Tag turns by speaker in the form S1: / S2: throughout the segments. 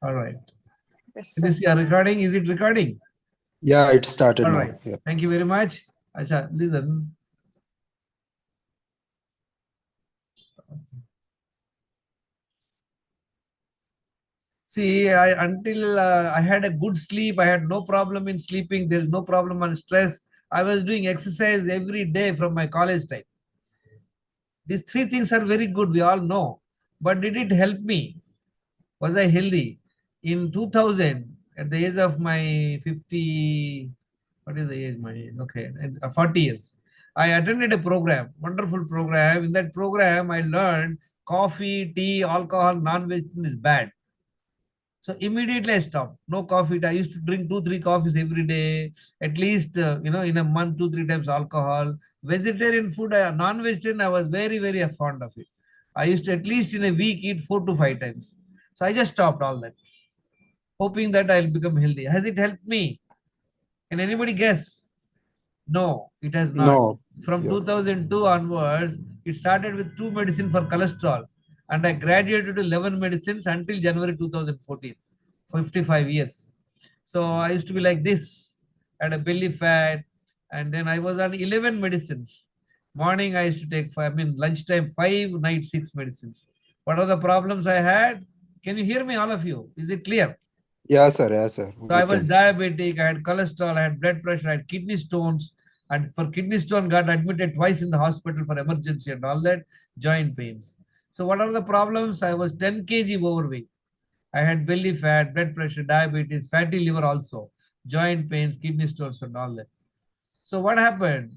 S1: All right.
S2: Yes,
S1: Can you
S2: sir.
S1: see our recording? Is it recording?
S3: Yeah, it started
S1: All
S3: now.
S1: right.
S3: Yeah.
S1: Thank you very much. Acha, listen. See, until I had a good sleep, I had no problem in sleeping. There's no problem on stress. I was doing exercise every day from my college time. These three things are very good. We all know. But did it help me? Was I healthy? In 2000, at the age of my 50, what is the age? My okay, 40 years. I attended a program, wonderful program. In that program, I learned coffee, tea, alcohol, non-vegetarian is bad. So immediately I stopped. No coffee. I used to drink two, three coffees every day, at least in a month, two, three times alcohol. Vegetarian food, non-vegetarian, I was very, very fond of it. I used to at least in a week eat 4 to 5 times. So I just stopped all that, hoping that I'll become healthy. Has it helped me? Can anybody guess? No, it has not.
S3: No.
S1: From
S3: Yeah.
S1: 2002 onwards, it started with two medicine for cholesterol, and I graduated to 11 medicines until January 2014, 55 years. So I used to be like this, had a belly fat, and then I was on 11 medicines. Morning I used to take five, I mean lunchtime five, night six medicines. What are the problems I had? Can you hear me, all of you? Is it clear?
S3: Yeah, sir. Yeah, sir.
S1: So
S3: We
S1: I was
S3: can.
S1: diabetic, I had cholesterol, I had blood pressure, I had kidney stones, and for kidney stone, got admitted twice in the hospital for emergency and all that, joint pains. So what are the problems? I was 10 kg overweight. I had belly fat, blood pressure, diabetes, fatty liver also, joint pains, kidney stones, and all that. So what happened?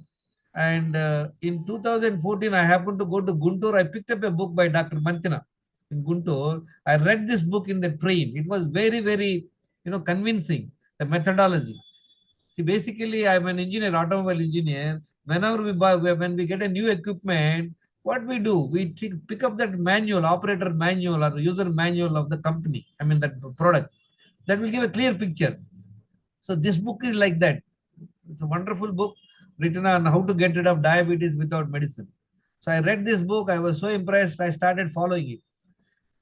S1: And in 2014, I happened to go to Guntur. I picked up a book by Dr. Mantina in Guntur. I read this book in the train. It was very, very, convincing. The methodology. See, basically, I'm an engineer, automobile engineer. Whenever we buy, when we get a new equipment, what we do, we pick up that manual, operator manual or user manual of the company. I mean, that product. That will give a clear picture. So this book is like that. It's a wonderful book written on how to get rid of diabetes without medicine. So I read this book. I was so impressed. I started following it.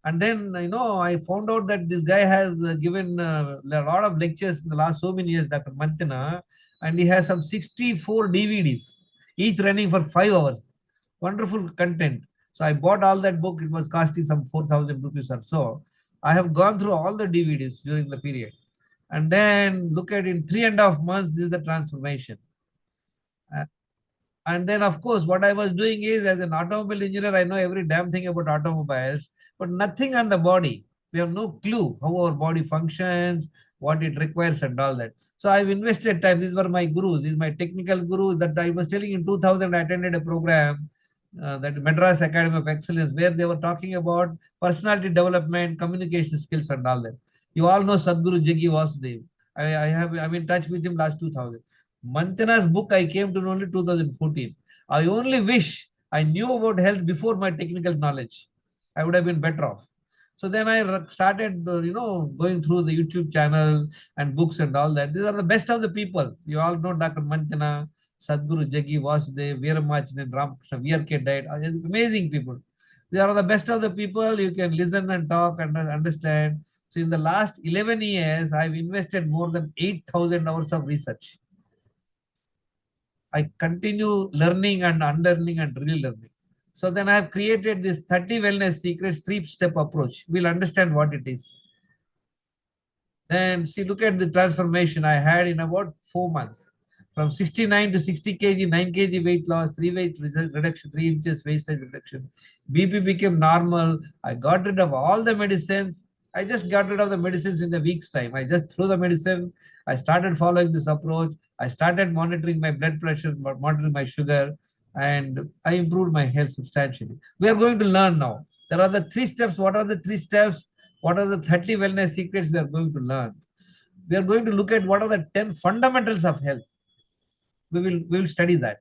S1: And then, I found out that this guy has given a lot of lectures in the last so many years, Dr. Mantina, and he has some 64 DVDs, each running for 5 hours. Wonderful content. So I bought all that book. It was costing some 4,000 rupees or so. I have gone through all the DVDs during the period. And then look at in 3.5 months, this is the transformation. Uh, and then, of course, what I was doing is as an automobile engineer, I know every damn thing about automobiles, but nothing on the body. We have no clue how our body functions, what it requires, and all that. So I've invested time. These were my gurus. These are my technical gurus that I was telling in 2000. I attended a program, that Madras Academy of Excellence, where they were talking about personality development, communication skills, and all that. You all know Sadhguru Jaggi Vasudev. I'm in touch with him last 2000. Mantana's book I came to know only 2014. I only wish I knew about health before my technical knowledge. I would have been better off. So then I started, going through the YouTube channel and books and all that. These are the best of the people. You all know Dr. Mantana, Sadhguru Jaggi Vasudev, Veeramachinen, Ramakrishna, VRK died. Amazing people. They are the best of the people. You can listen and talk and understand. So in the last 11 years, I've invested more than 8,000 hours of research. I continue learning and unlearning and relearning. So then I have created this 30 wellness secrets 3-step approach. We'll understand what it is. Then see, look at the transformation I had in about 4 months. From 69 to 60 kg, 9 kg weight loss, 3 weight reduction, 3 inches waist size reduction. BP became normal. I got rid of all the medicines. I just got rid of the medicines in a week's time. I just threw the medicine. I started following this approach. I started monitoring my blood pressure, monitoring my sugar, and I improved my health substantially. We are going to learn now. There are the 3 steps. What are the 3 steps? What are the 30 wellness secrets we are going to learn? We are going to look at what are the 10 fundamentals of health. We will study that.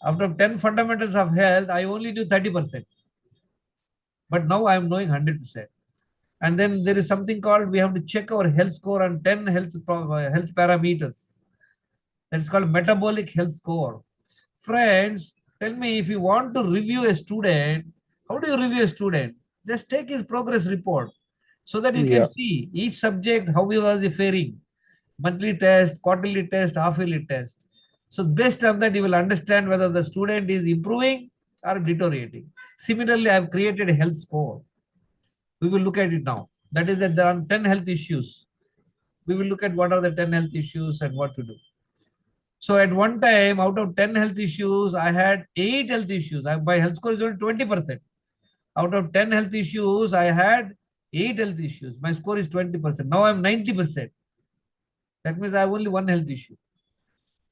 S1: After 10 fundamentals of health, I only do 30%. But now I am knowing 100%. And then there is something called we have to check our health score on 10 health parameters. That's called metabolic health score. Friends, tell me if you want to review a student, how do you review a student? Just take his progress report. so that you can
S3: Yeah.
S1: see each subject, how he was faring, monthly test, quarterly test, half-yearly test. So based on that, you will understand whether the student is improving or deteriorating. Similarly, I have created a health score. We will look at it now. That is that there are 10 health issues. We will look at what are the 10 health issues and what to do. So at one time, out of 10 health issues, I had 8 health issues. My health score is only 20%. Out of 10 health issues, I had 8 health issues. My score is 20%. Now I'm 90%. That means I have only one health issue.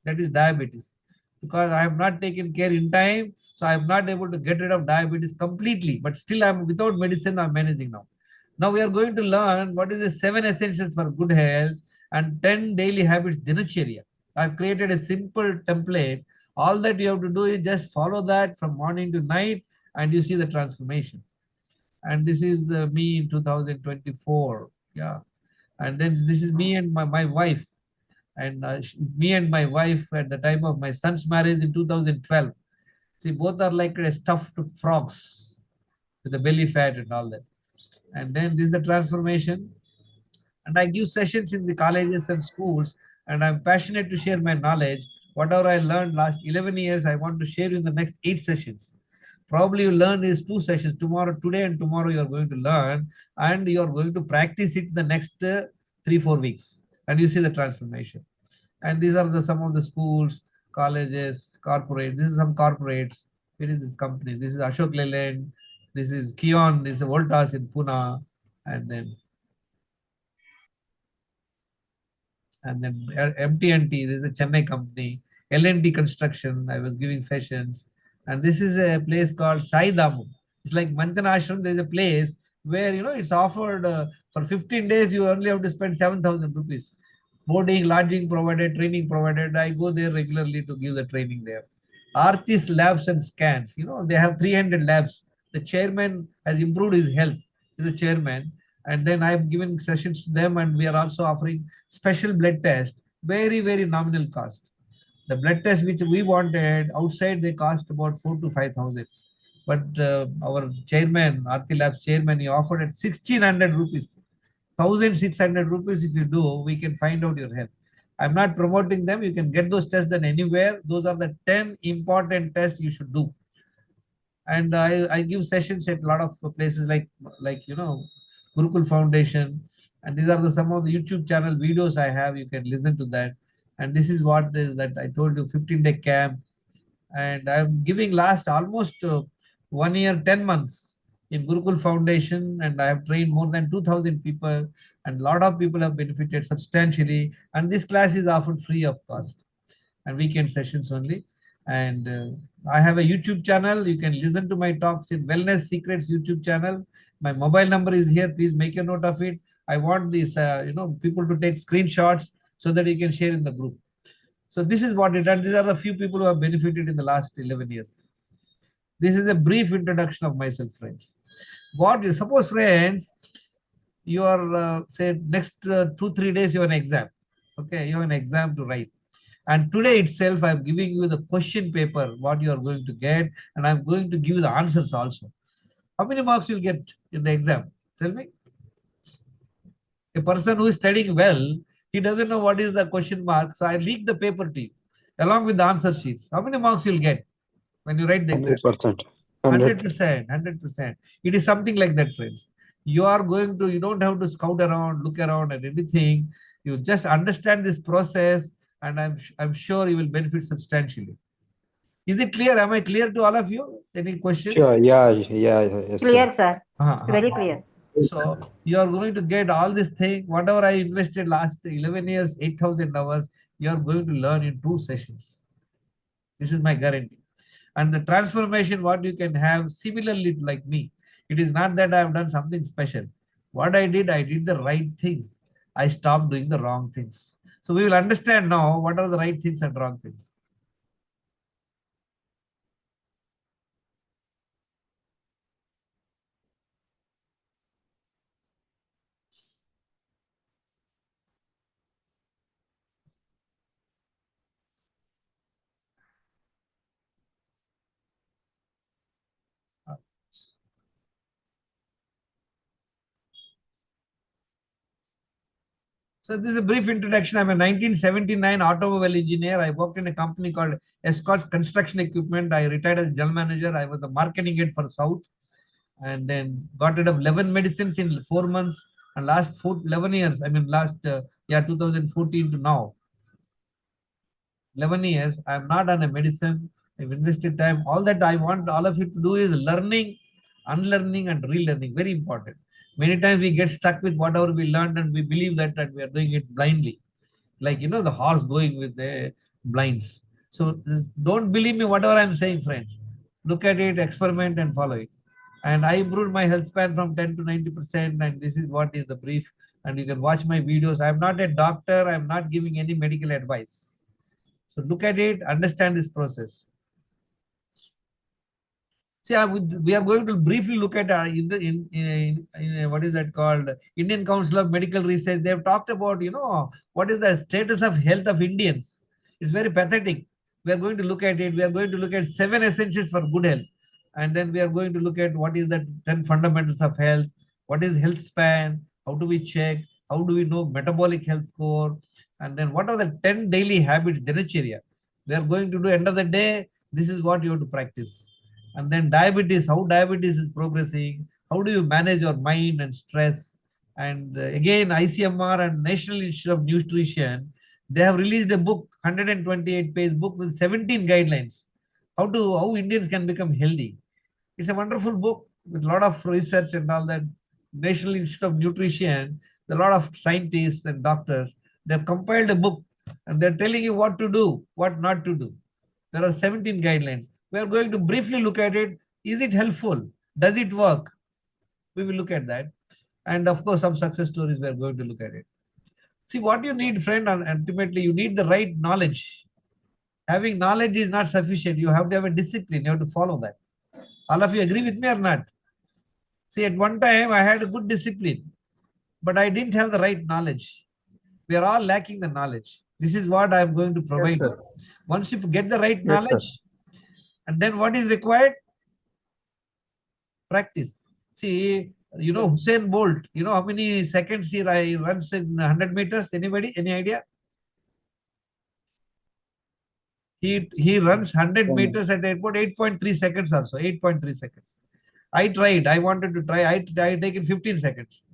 S1: That is diabetes. Because I have not taken care in time, so I am not able to get rid of diabetes completely. But still, I'm without medicine, I'm managing now. Now we are going to learn what is the 7 essentials for good health and 10 daily habits dinacharya. I've created a simple template. All that you have to do is just follow that from morning to night, and you see the transformation. And this is me in 2024. Yeah. And then this is me and my wife. And me and my wife at the time of my son's marriage in 2012. See, both are like stuffed frogs with the belly fat and all that. And then this is the transformation. And I give sessions in the colleges and schools, and I'm passionate to share my knowledge. Whatever I learned last 11 years, I want to share in the next 8 sessions. Probably you learn these 2 sessions tomorrow, today and tomorrow you are going to learn, and you are going to practice it the next 3-4 weeks, and you see the transformation. And these are the some of the schools, colleges, corporate. This is some corporates. It is this company. This is Ashok Leyland. This is Kion. This is Voltas in Pune, and then MTNT. This is a Chennai company. L&T Construction. I was giving sessions, and this is a place called Sai Damu. It's like Manthan Ashram. There is a place where it's offered for 15 days. You only have to spend 7,000 rupees. Boarding, lodging provided, training provided. I go there regularly to give the training there. Artist labs and scans. They have 300 labs. The chairman has improved his health. He's the chairman. And then I'm giving sessions to them, and we are also offering special blood test, very, very nominal cost. The blood test which we wanted outside, they cost about 4 to 5,000. But our chairman, Arti Labs chairman, he offered at 1,600 rupees. 1,600 rupees if you do, we can find out your health. I'm not promoting them. You can get those tests done anywhere. Those are the 10 important tests you should do. And I give sessions at a lot of places like Gurukul Foundation. And these are some of the YouTube channel videos I have. You can listen to that. And this is what is that I told you, 15-day camp. And I'm giving last almost 1 year, 10 months in Gurukul Foundation, and I have trained more than 2,000 people, and a lot of people have benefited substantially. And this class is often free of cost, and weekend sessions only. And I have a YouTube channel. You can listen to my talks in Wellness Secrets YouTube channel. My mobile number is here. Please make a note of it. I want these, people to take screenshots so that you can share in the group. So this is what it, and these are the few people who have benefited in the last 11 years. This is a brief introduction of myself, friends. What you suppose, friends, you are say next 2-3 days you have an exam. Okay, you have an exam to write. And today itself, I'm giving you the question paper, what you are going to get, and I'm going to give you the answers also. How many marks you'll get in the exam? Tell me. A person who is studying well, he doesn't know what is the question mark. So I leak the paper to you along with the answer sheets. How many marks you'll get when you write the exam?
S3: 100%.
S1: 100%. 100%. It is something like that, friends. You are going to, you don't have to scout around, look around at anything. You just understand this process, and I'm sure you will benefit substantially. Is it clear? Am I clear to all of you? Any questions?
S3: Sure. Yeah. Yeah. Yes, sir.
S2: Clear, sir.
S1: Uh-huh.
S2: Very clear.
S1: So you are going to get all this thing, whatever I invested last 11 years, 8,000 hours, you are going to learn in 2 sessions. This is my guarantee. And the transformation, what you can have similarly like me. It is not that I have done something special. What I did the right things. I stopped doing the wrong things. So we will understand now what are the right things and wrong things. So this is a brief introduction. I'm a 1979 automobile engineer. I worked in a company called Escorts Construction Equipment. I retired as general manager. I was the marketing head for South, and then got rid of 11 medicines in 4 months. And last 11 years, I mean last 2014 to now, 11 years, I'm not on a medicine. I've invested time. All that I want all of you to do is learning, unlearning, and relearning. Very important. Many times we get stuck with whatever we learned and we believe that we are doing it blindly. Like, the horse going with the blinds. So don't believe me, whatever I'm saying, friends. Look at it, experiment, and follow it. And I improved my health span from 10 to 90%. And this is what is the brief. And you can watch my videos. I'm not a doctor. I'm not giving any medical advice. So look at it, understand this process. See, we are going to briefly look at what is that called? Indian Council of Medical Research. They have talked about, what is the status of health of Indians. It's very pathetic. We are going to look at it. We are going to look at 7 essentials for good health. And then we are going to look at what is the 10 fundamentals of health. What is health span? How do we check? How do we know metabolic health score? And then what are the 10 daily habits, dinacharya? We are going to do end of the day. This is what you have to practice. And then diabetes, how diabetes is progressing. How do you manage your mind and stress? And again, ICMR and National Institute of Nutrition, they have released a book, 128-page book with 17 guidelines. How Indians can become healthy. It's a wonderful book with a lot of research and all that. National Institute of Nutrition, a lot of scientists and doctors, they've compiled a book and they're telling you what to do, what not to do. There are 17 guidelines. We are going to briefly look at it. Is it helpful? Does it work? We will look at that. And of course, some success stories, we are going to look at it. See, what you need, friend, and ultimately you need the right knowledge. Having knowledge is not sufficient. You have to have a discipline. You have to follow that. All of you agree with me or not? See, at one time, I had a good discipline, but I didn't have the right knowledge. We are all lacking the knowledge. This is what I am going to provide.
S3: Yes,
S1: once you get the right
S3: Yes,
S1: knowledge, and then what is required? Practice. See, Hussein Bolt, how many seconds he runs in 100 meters? Anybody? Any idea? He runs 100 meters at airport, 8.3 seconds or so, 8.3 seconds. I tried. I wanted to try. I taken 15 seconds.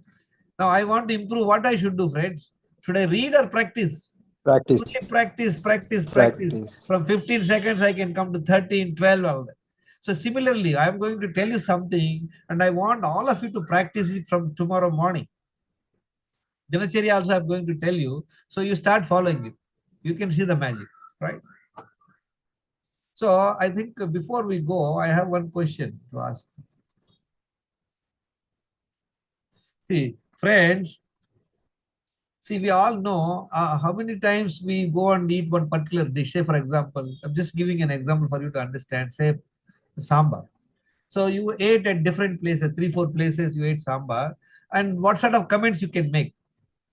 S1: Now I want to improve. What I should do, friends? Should I read or practice?
S3: Practice.
S1: Practice. From 15 seconds, I can come to 13, 12, all that. So similarly, I'm going to tell you something, and I want all of you to practice it from tomorrow morning. Dinacharya also I'm going to tell you. So you start following it. You can see the magic, right? So I think before we go, I have one question to ask. See, friends, we all know how many times we go and eat one particular dish. Say, for example, I'm just giving an example for you to understand. Say, sambar. So you ate at different places, 3-4 places, you ate sambar. And what sort of comments you can make?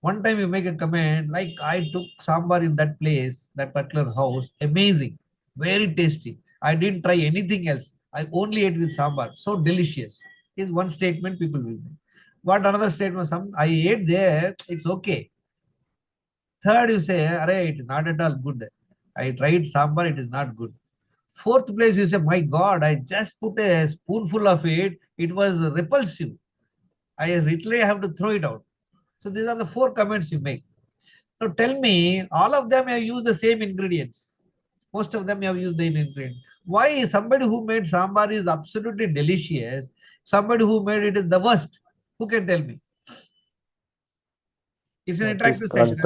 S1: One time you make a comment like, I took sambar in that place, that particular house. Amazing. Very tasty. I didn't try anything else. I only ate with sambar. So delicious. Is one statement people will make. What another statement? I ate there. It's okay. Third, you say, it is not at all good. I tried sambar. It is not good. Fourth place, you say, my God, I just put a spoonful of it. It was repulsive. I literally have to throw it out. So these are the 4 comments you make. Now tell me, all of them have used the same ingredients. Most of them have used the same ingredients. Why somebody who made sambar is absolutely delicious, somebody who made it is the worst? Who can tell me? It's an interactive session.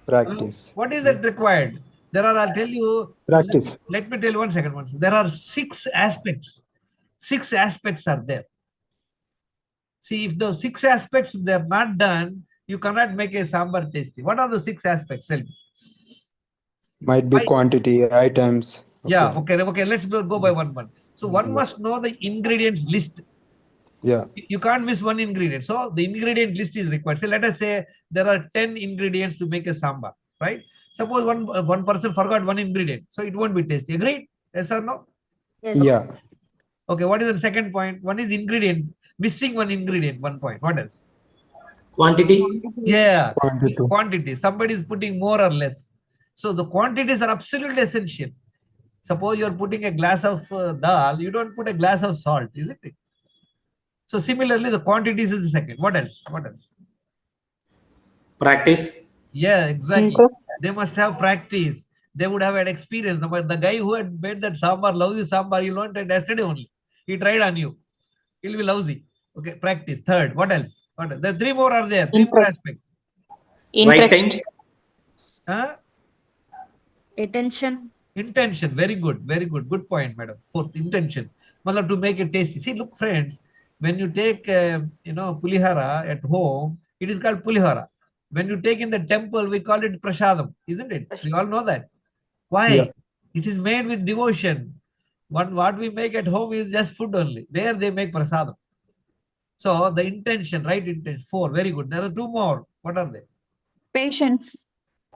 S3: Practice.
S1: What is that required? I'll tell you.
S3: Practice.
S1: Let me tell you one second. There are 6 aspects. 6 aspects are there. See, if those 6 aspects, if they're not done, you cannot make a sambar tasty. What are the 6 aspects? Tell me.
S3: Might be quantity, items.
S1: Okay. Yeah, okay. Let's go by one. So one must know the ingredients list.
S3: Yeah.
S1: You can't miss one ingredient. So the ingredient list is required. So let us say there are 10 ingredients to make a sambar, right? Suppose one person forgot one ingredient, so it won't be tasty. Agreed? Yes or no?
S2: Yes.
S3: Yeah.
S1: Okay, what is the second point? One is ingredient. Missing one ingredient, 1 point. What else?
S2: Quantity.
S1: Yeah,
S3: Quantity.
S1: quantity. Somebody is putting more or less. So the quantities are absolutely essential. Suppose you are putting a glass of dal, you don't put a glass of salt, isn't it? So similarly, the quantities is the second. What else? What else?
S2: Practice.
S1: Yeah, exactly.
S4: Interest.
S1: They must have practice. They would have had experience. The guy who had made that sambar, lousy sambar, he learned it yesterday only. He tried on you. He'll be lousy. Okay, practice. Third, what else? What else? The three more are there. Three more
S4: Interest.
S1: aspects.
S2: Right time.
S4: Interest.
S1: Huh?
S5: Attention.
S1: Intention. Very good. Very good. Good point, madam. Fourth, intention. Matlab, to make it tasty. See, look, friends, when you take, pulihara at home, it is called pulihara. When you take in the temple, we call it prasadam, isn't it? We all know that. Why?
S3: Yeah.
S1: It is made with devotion. What we make at home is just food only. There they make prasadam. So the intention, right intention. Four, very good. There are two more. What are they?
S4: Patience.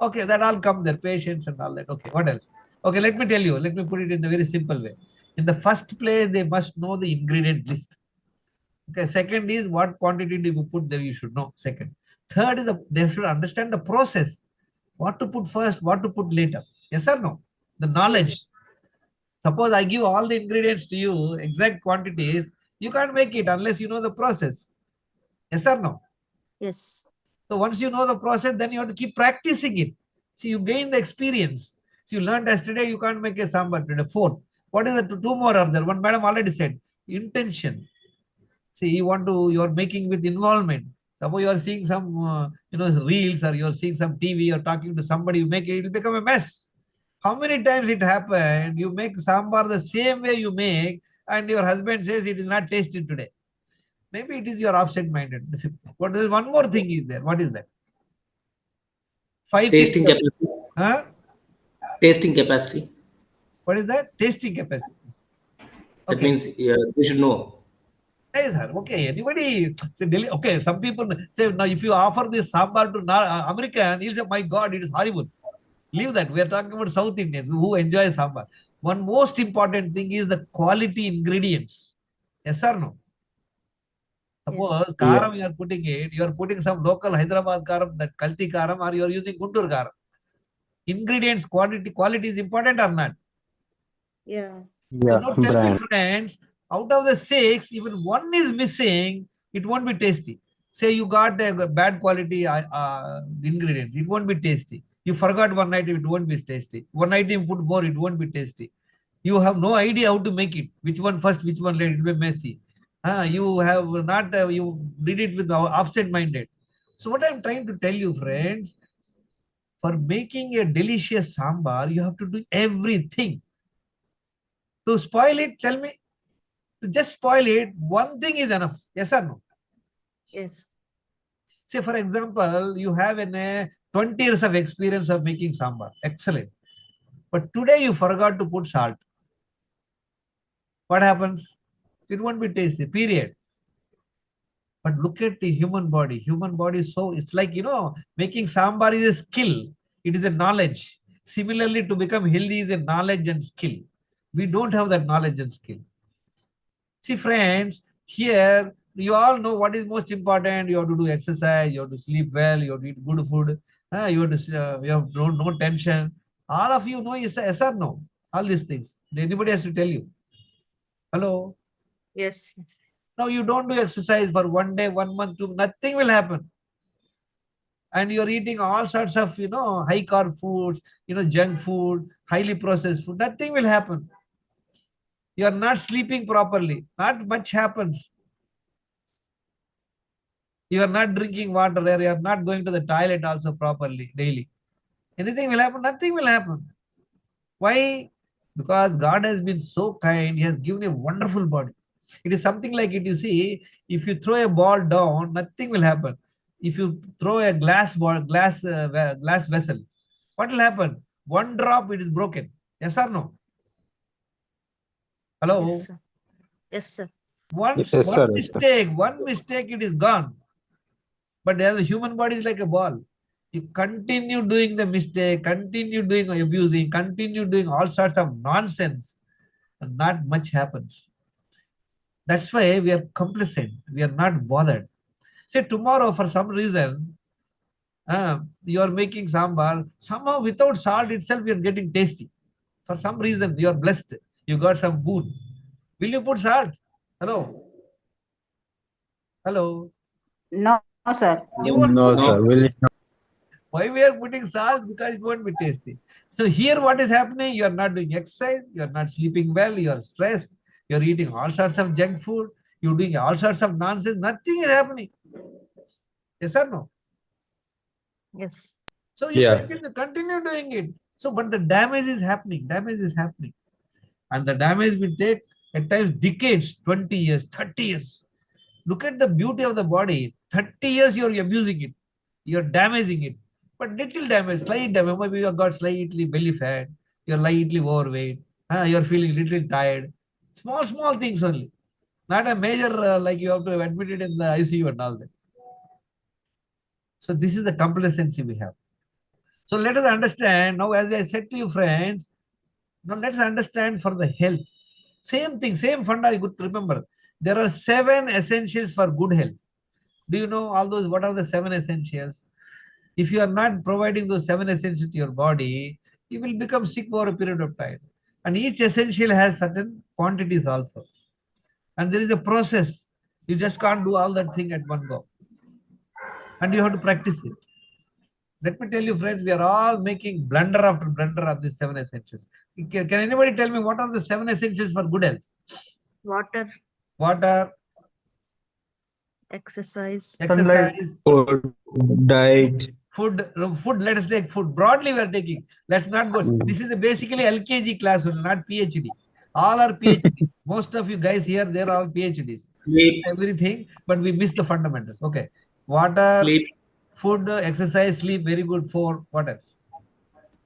S1: Okay, that all come there. Patience and all that. Okay, what else? Okay, let me tell you. Let me put it in a very simple way. In the first place, they must know the ingredient list. Okay, second is what quantity do you put there, you should know. Second. Third is they should understand the process. What to put first, what to put later. Yes or no? The knowledge. Suppose I give all the ingredients to you, exact quantities, you can't make it unless you know the process. Yes or no?
S5: Yes.
S1: So once you know the process, then you have to keep practicing it. So you gain the experience. So you learned yesterday, you can't make a sambar today. Fourth, what is the two more are there? One madam already said, intention. See, you are making with involvement. Suppose you are seeing some, reels, or you are seeing some TV, or talking to somebody, you make it, it will become a mess. How many times it happened? You make sambar the same way you make, and your husband says it is not tasty today. Maybe it is your absent-minded. The fifth. What is one more thing is there? What is that? Five
S2: Tasting
S1: things.
S2: capacity.
S1: Huh?
S2: Tasting capacity.
S1: What is that? Tasting capacity.
S2: That
S1: Okay.
S2: means you should know.
S1: Hey, sir. Okay. Anybody say Delhi? Okay. Some people say now if you offer this sambar to American, you say, my God, it is horrible. Leave that. We are talking about South Indians who enjoy sambar. One most important thing is the quality ingredients. Yes or no? Suppose karam you are putting some local Hyderabad karam, that Kalti karam, or you are using Guntur karam. Ingredients quality is important or not?
S5: Yeah.
S1: So
S3: Yeah.
S1: now tell me,
S3: Brand.
S1: friends, out of the 6, even one is missing, it won't be tasty. Say you got a bad quality ingredients, it won't be tasty. You forgot one item, it won't be tasty. One item you put more, it won't be tasty. You have no idea how to make it. Which one first, which one later, it will be messy. You have not, you did it with absent-minded. So what I'm trying to tell you, friends, for making a delicious sambar, you have to do everything. To spoil it, tell me, to just spoil it, one thing is enough. Yes or no?
S5: Yes.
S1: Say, for example, you have 20 years of experience of making sambar. Excellent. But today you forgot to put salt. What happens? It won't be tasty, period. But look at the human body. Human body is so, it's like, making sambar is a skill. It is a knowledge. Similarly, to become healthy is a knowledge and skill. We don't have that knowledge and skill. See, friends, here you all know what is most important. You have to do exercise, you have to sleep well, you have to eat good food, you have no tension. All of you know yes or no? All these things. Anybody has to tell you. Hello?
S5: Yes.
S1: Now you don't do exercise for 1 day, 1 month, nothing will happen. And you're eating all sorts of, high carb foods, junk food, highly processed food, nothing will happen. You are not sleeping properly. Not much happens. You are not drinking water, or you are not going to the toilet also properly daily. Anything will happen? Nothing will happen. Why? Because God has been so kind. He has given a wonderful body. It is something like it. You see, if you throw a ball down, nothing will happen. If you throw a glass vessel, what will happen? One drop, it is broken. Yes or no? Hello?
S5: Yes, sir. Yes, sir.
S3: Yes, sir. Yes, sir.
S1: One mistake, it is gone. But as a human body is like a ball. You continue doing the mistake, continue doing abusing, continue doing all sorts of nonsense, and not much happens. That's why we are complacent. We are not bothered. Say tomorrow, for some reason, you are making sambar. Somehow, without salt itself, you are getting tasty. For some reason, you are blessed. You got some boon. Will you put salt? Hello? Hello?
S4: No, sir.
S1: You won't
S3: No,
S1: put
S3: sir.
S1: it.
S3: Will
S1: Why we are putting salt? Because it won't be tasty. So here what is happening? You are not doing exercise. You are not sleeping well. You are stressed. You are eating all sorts of junk food. You're doing all sorts of nonsense. Nothing is happening. Yes or no?
S5: Yes.
S1: So you
S3: Yeah.
S1: continue doing it. So, but the damage is happening. Damage is happening. And the damage will take at times decades, 20 years, 30 years. Look at the beauty of the body. 30 years you're abusing it. You're damaging it. But little damage, slight damage. Maybe you have got slightly belly fat. You're slightly overweight. You're feeling little tired. Small things only. Not a major, like you have to admit it in the ICU and all that. So this is the complacency we have. So let us understand now, as I said to you, friends, now let's understand for the health. Same thing, same funda, you could remember. There are 7 essentials for good health. Do you know all those? What are the 7 essentials? If you are not providing those 7 essentials to your body, you will become sick over a period of time. And each essential has certain quantities also. And there is a process. You just can't do all that thing at one go. And you have to practice it. Let me tell you, friends, we are all making blunder after blunder of these 7 essentials. Can anybody tell me what are the 7 essentials for good health?
S5: Water,
S1: Water,
S5: exercise,
S1: exercise,
S3: food, diet.
S1: food. Let us take food. Broadly, we are taking. Let's not go. This is basically LKG class, not PhD. All are PhDs. Most of you guys here, they're all PhDs.
S2: Sleep,
S1: Everything, but we miss the fundamentals. Okay. Water,
S2: sleep,
S1: food, exercise, sleep. Very good. 4. What else?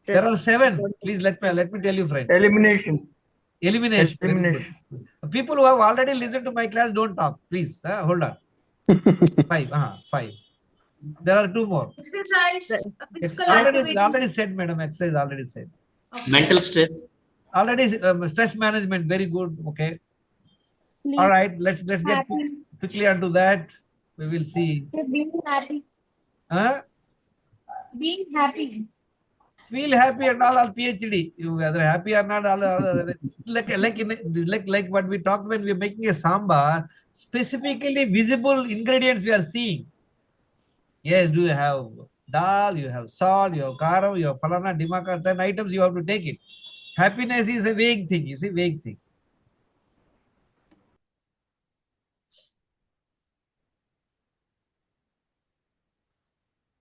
S1: There are 7. Please let me tell you, friends.
S6: Elimination.
S1: Elimination. Very good.
S6: Elimination.
S1: People who have already listened to my class, don't talk. Please, hold on. 5. 5. There are 2 more.
S7: Exercise, physical
S1: Already
S7: activity.
S1: said, madam. Exercise already said.
S2: mental stress,
S1: Already stress management. Very good. Okay.
S7: Sleep.
S1: All right. Let's get
S7: Happy.
S1: quickly onto that. We will see.
S7: Being happy.
S1: Huh?
S7: Being happy.
S1: Feel happy and all PhD. You whether happy or not, all like what we talked when we are making a sambar, specifically visible ingredients we are seeing. Yes, do you have dal, you have salt, you have karam, you have falana, dimaka, 10 items you have to take it. Happiness is a vague thing, you see, vague thing.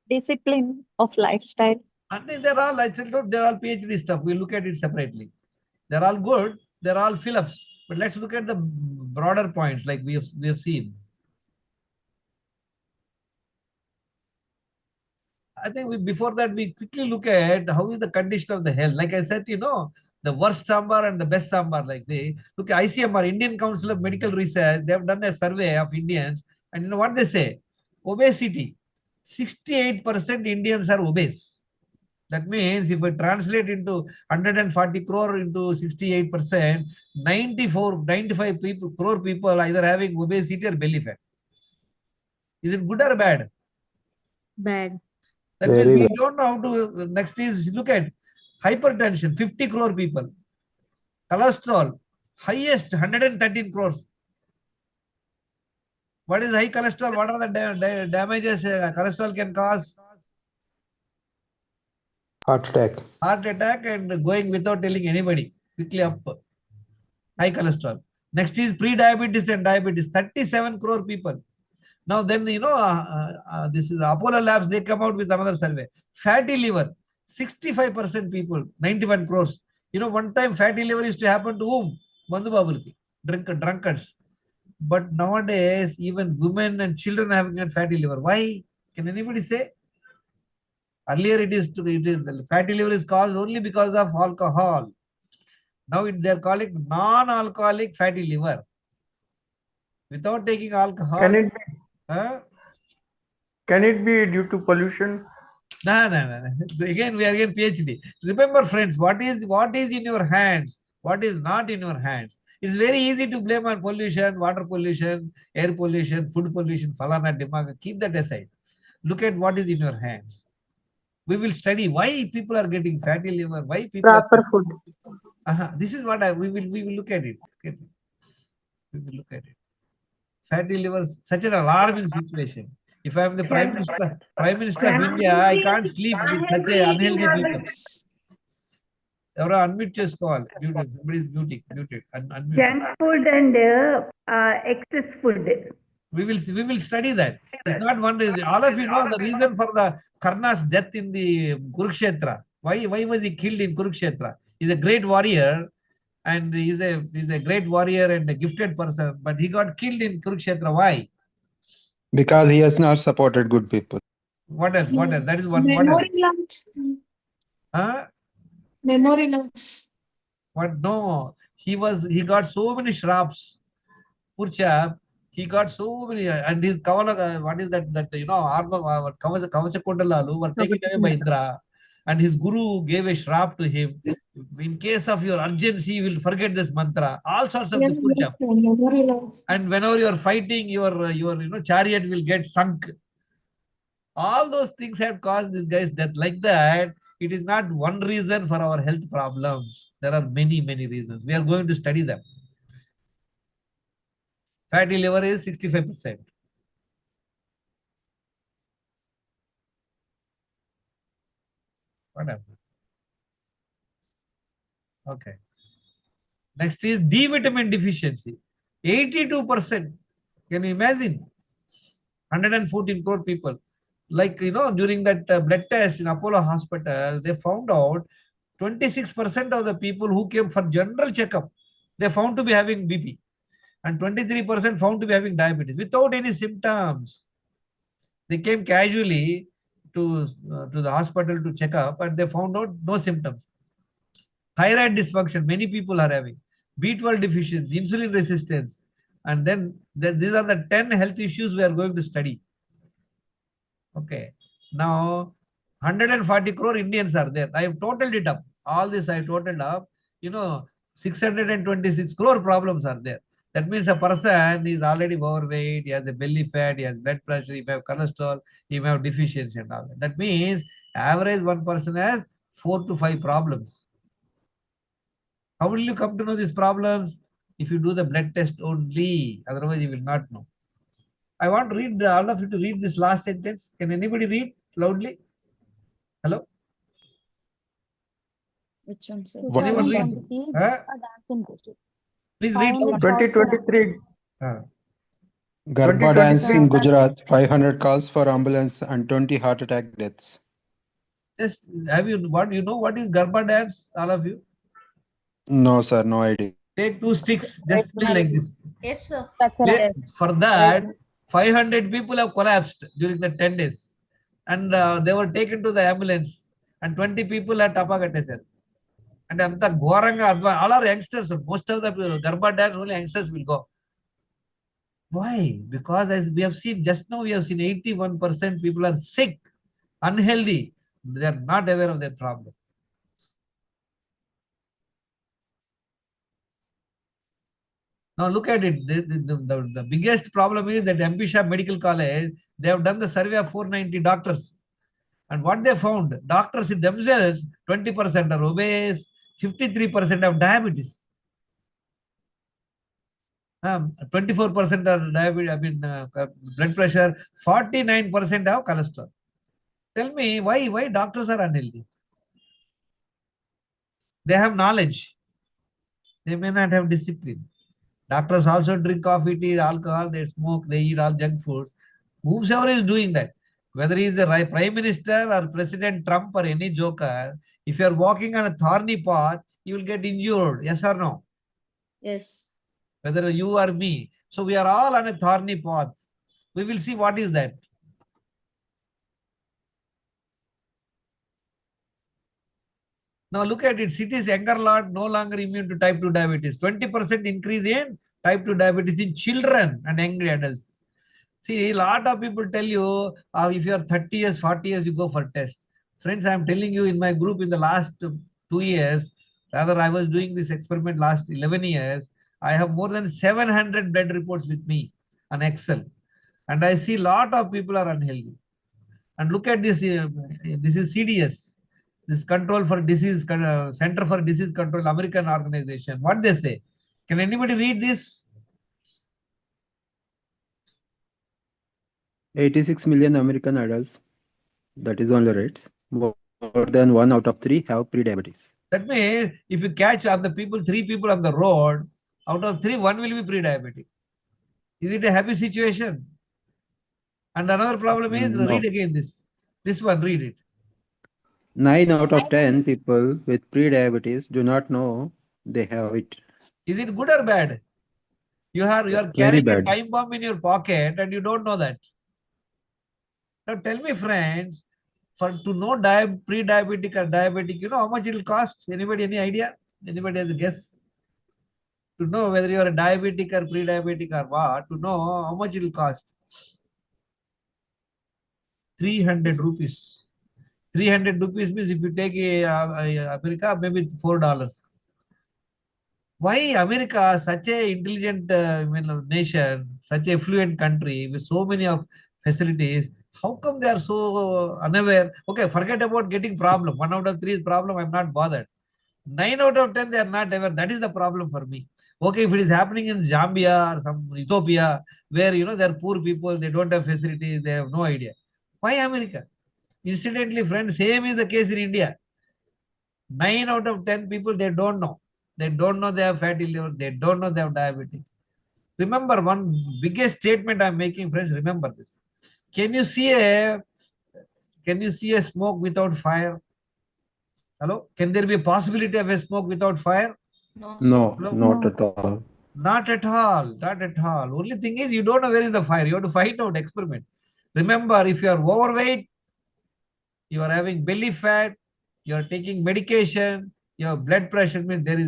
S8: Discipline of lifestyle.
S1: And they're all, I said, they're all PhD stuff. We look at it separately. They're all good. They're all fill-ups. But let's look at the broader points like we have seen. I think before that, we quickly look at how is the condition of the health. Like I said, the worst sambar and the best sambar. Like look at ICMR, Indian Council of Medical Research. They have done a survey of Indians. And you know what they say? Obesity. 68% Indians are obese. That means if I translate into 140 crore into 68%, 95 crore people either having obesity or belly fat. Is it good or bad?
S5: bad.
S1: That
S3: Very
S1: means we
S3: bad.
S1: don't know how to. Next is look at hypertension, 50 crore people. Cholesterol, highest 113 crores. What is high cholesterol? What are the damages cholesterol can cause?
S3: Heart attack.
S1: Heart attack and going without telling anybody. Quickly up. High cholesterol. Next is pre-diabetes and diabetes. 37 crore people. Now then, this is Apollo Labs. They come out with another survey. Fatty liver. 65% people. 91 crores. One time fatty liver used to happen to whom? Bandhu Babulki. Drunkards. But nowadays, even women and children are having fatty liver. Why? Can anybody say? Earlier, the fatty liver is caused only because of alcohol. Now they are calling non-alcoholic fatty liver. Without taking alcohol.
S6: Can it be due to pollution?
S1: No. Again, we are again PhD. Remember, friends, what is in your hands? What is not in your hands? It's very easy to blame on pollution, water pollution, air pollution, food pollution, falana, dimag. Keep that aside. Look at what is in your hands. We will study why people are getting fatty liver, why people
S4: Proper
S1: are...
S4: food.
S1: This is what we will look at it. Okay. We will look at it. Fatty liver, such an alarming situation. If I am the Prime Minister of India, I can't sleep with such a unhealthy people. Or unmute చేసుకోవాలి. Somebody is muted. Unmute.
S4: Junk food and excess food.
S1: We will study that. It's not one reason. All of you know the reason for the Karna's death in the Kurukshetra. Why was he killed in Kurukshetra? He's a great warrior, and he's a great warrior and a gifted person, but he got killed in Kurukshetra. Why?
S3: Because he has not supported good people.
S1: What else? That is one. What
S7: Memory
S1: else?
S7: loss.
S1: Huh?
S7: Memory loss.
S1: What? No. He got so many shraps. Poor chap. He got so many, and his kavala, what is that armor, Kavacha Kondalalu were taken away by Indra, and his guru gave a shrap to him. In case of your urgency, you will forget this mantra. All sorts of the poor chap.
S7: Memory loss.
S1: And whenever you are fighting, your chariot will get sunk. All those things have caused this guy's death. Like that, it is not one reason for our health problems. There are many reasons. We are going to study them. Fatty liver is 65%. What happened? Okay. Next is D vitamin deficiency. 82%. Can you imagine? 114 crore people. Like, during that blood test in Apollo Hospital, they found out 26% of the people who came for general checkup, they found to be having BP. And 23% found to be having diabetes without any symptoms. They came casually to the hospital to check up, and they found out no symptoms. Thyroid dysfunction, many people are having. B12 deficiency, insulin resistance. And then these are the 10 health issues we are going to study. Okay. Now, 140 crore Indians are there. I have totaled it up. All this I totaled up. 626 crore problems are there. That means a person is already overweight, he has a belly fat, he has blood pressure, he may have cholesterol, he may have deficiency and all that. That means average one person has 4 to 5 problems. How will you come to know these problems? If you do the blood test only, otherwise you will not know. I want to read all of you to read this last sentence. Can anybody read loudly? Hello?
S8: Which one, sir?
S1: Anyone read? Huh? Please read.
S6: 2023.
S3: Garba dance in Gujarat, 500 calls for ambulance and 20 heart attack deaths.
S1: Just what is Garba dance? All of you?
S3: No, sir, no idea.
S1: Take 2 sticks, just play like this.
S7: Yes, sir.
S1: Play. For that, 500 people have collapsed during the 10 days. And they were taken to the ambulance. And 20 people had tapagatte, sir. And all are youngsters. Most of the Garba dance, only youngsters will go. Why? Because as we have seen, just now we have seen 81% people are sick, unhealthy. They are not aware of their problem. Now look at it. The biggest problem is that MP Shah Medical College, they have done the survey of 490 doctors. And what they found, doctors in themselves, 20% are obese, 53% have diabetes. 24% are diabetes, blood pressure, 49% have cholesterol. Tell me, why doctors are unhealthy? They have knowledge. They may not have discipline. Doctors also drink coffee, tea, alcohol, they smoke, they eat all junk foods. Whoever is doing that, whether he is the Prime Minister or President Trump or any joker, if you are walking on a thorny path, you will get injured. Yes or no?
S8: Yes.
S1: Whether you or me. So we are all on a thorny path. We will see what is that. Now look at it. Cities younger lot no longer immune to type 2 diabetes. 20% increase in type 2 diabetes in children and young adults. See, a lot of people tell you, if you are 30 years, 40 years, you go for test. Friends, I am telling you, in my group in the last 2 years, rather I was doing this experiment last 11 years, I have more than 700 blood reports with me on Excel. And I see a lot of people are unhealthy. And look at this. This is CDS, this Control for Disease, Center for Disease Control, American organization. What they say? Can anybody read this?
S3: 86 million American adults, that is on the rates. More than 1 out of 3 have pre-diabetes.
S1: That means if you catch of the people, 3 people on the road, out of 3, 1 will be pre-diabetic. Is it a happy situation? And another problem is,
S3: No.
S1: read again this. This one, read it.
S3: 9 out of 10 people with pre-diabetes do not know they have it.
S1: Is it good or bad? You are
S3: Very
S1: carrying a
S3: bad.
S1: time bomb in your pocket and you don't know that. Now tell me, friends, to know pre-diabetic or diabetic, you know how much it will cost? Anybody, any idea? Anybody has a guess? To know whether you are a diabetic or pre-diabetic or what, to know how much it will cost. 300 rupees. 300 rupees means if you take America, maybe $4. Why America, such a intelligent nation, such a affluent country with so many of facilities, how come they are so unaware? Okay, forget about getting problem. 1 out of 3 is problem. I'm not bothered. 9 out of 10 they are not aware. That is the problem for me. Okay, if it is happening in Zambia or some Ethiopia, where they are poor people, they don't have facilities, they have no idea. Why America? Incidentally, friends, same is the case in India. 9 out of 10 people, they don't know. They don't know they have fatty liver. They don't know they have diabetes. Remember, one biggest statement I'm making, friends, remember this. Can you see a smoke without fire? Hello? Can there be a possibility of a smoke without fire?
S3: No,
S1: Hello?
S3: not at all.
S1: Not at all. Not at all. Only thing is you don't know where is the fire. You have to find out, experiment. Remember, if you are overweight, you are having belly fat, you are taking medication, your blood pressure means that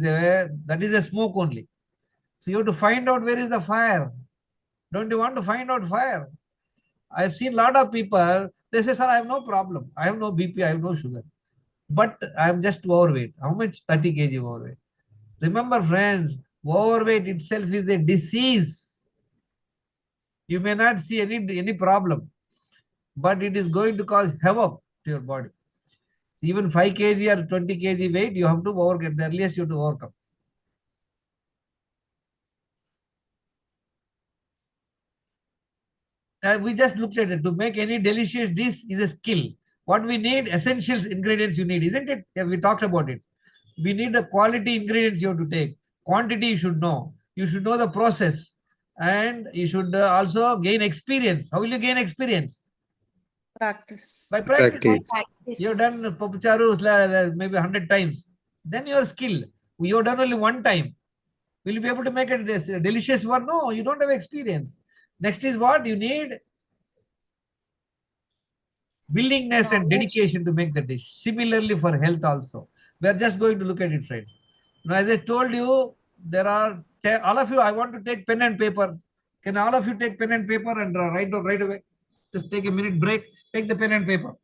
S1: is a smoke only. So you have to find out where is the fire. Don't you want to find out fire? I've seen a lot of people, they say, sir, I have no problem. I have no BP, I have no sugar. But I'm just overweight. How much? 30 kg overweight. Remember, friends, overweight itself is a disease. You may not see any problem, but it is going to cause havoc to your body. Even 5 kg or 20 kg weight, you have to overcome. The earliest you have to overcome. We just looked at it. To make any delicious dish is a skill. What we need, essential ingredients you need, isn't it? Yeah, we talked about it. We need the quality ingredients you have to take. Quantity you should know. You should know the process. And you should also gain experience. How will you gain experience?
S8: Practice.
S1: By practice.
S7: Practice.
S1: You have done papucharu maybe 100 times. Then your skill. You have done only 1 time. Will you be able to make a delicious one? No, you don't have experience. Next is what? You need willingness and dedication to make the dish. Similarly for health also. We are just going to look at it, friends. Now, as I told you, there are all of you, I want to take pen and paper. Can all of you take pen and paper and write down right away? Just take a minute break. Take the pen and paper.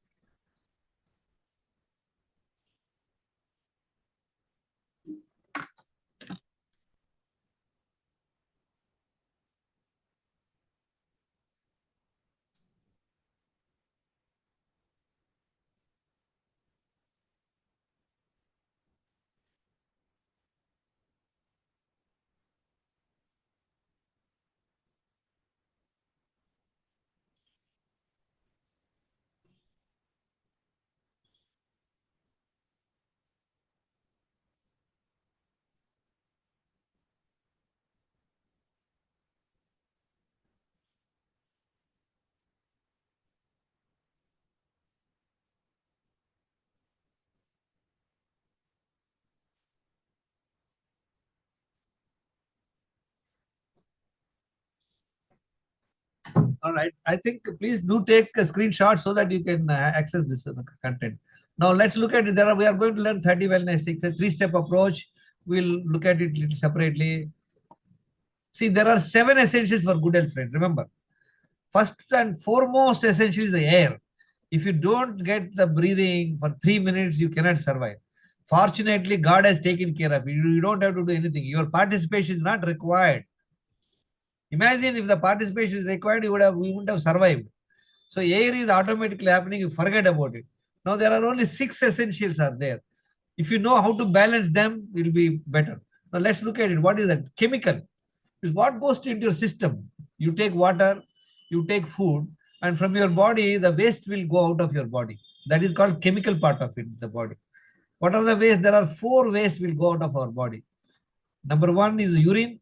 S1: All right. I think please do take a screenshot so that you can access this content. Now let's look at it. We are going to learn 30 wellness. It's a 3-step approach. We'll look at it little separately. See, there are 7 essentials for good health, friend. Remember, first and foremost essential is the air. If you don't get the breathing for 3 minutes, you cannot survive. Fortunately, God has taken care of it. You don't have to do anything. Your participation is not required. Imagine if the participation is required, we wouldn't have survived. So air is automatically happening. You forget about it. Now there are only 6 essentials are there. If you know how to balance them, it will be better. Now let's look at it. What is that? Chemical is what goes into your system. You take water, you take food, and from your body, the waste will go out of your body. That is called chemical part of it, the body. What are the waste? There are 4 waste will go out of our body. Number 1 is urine.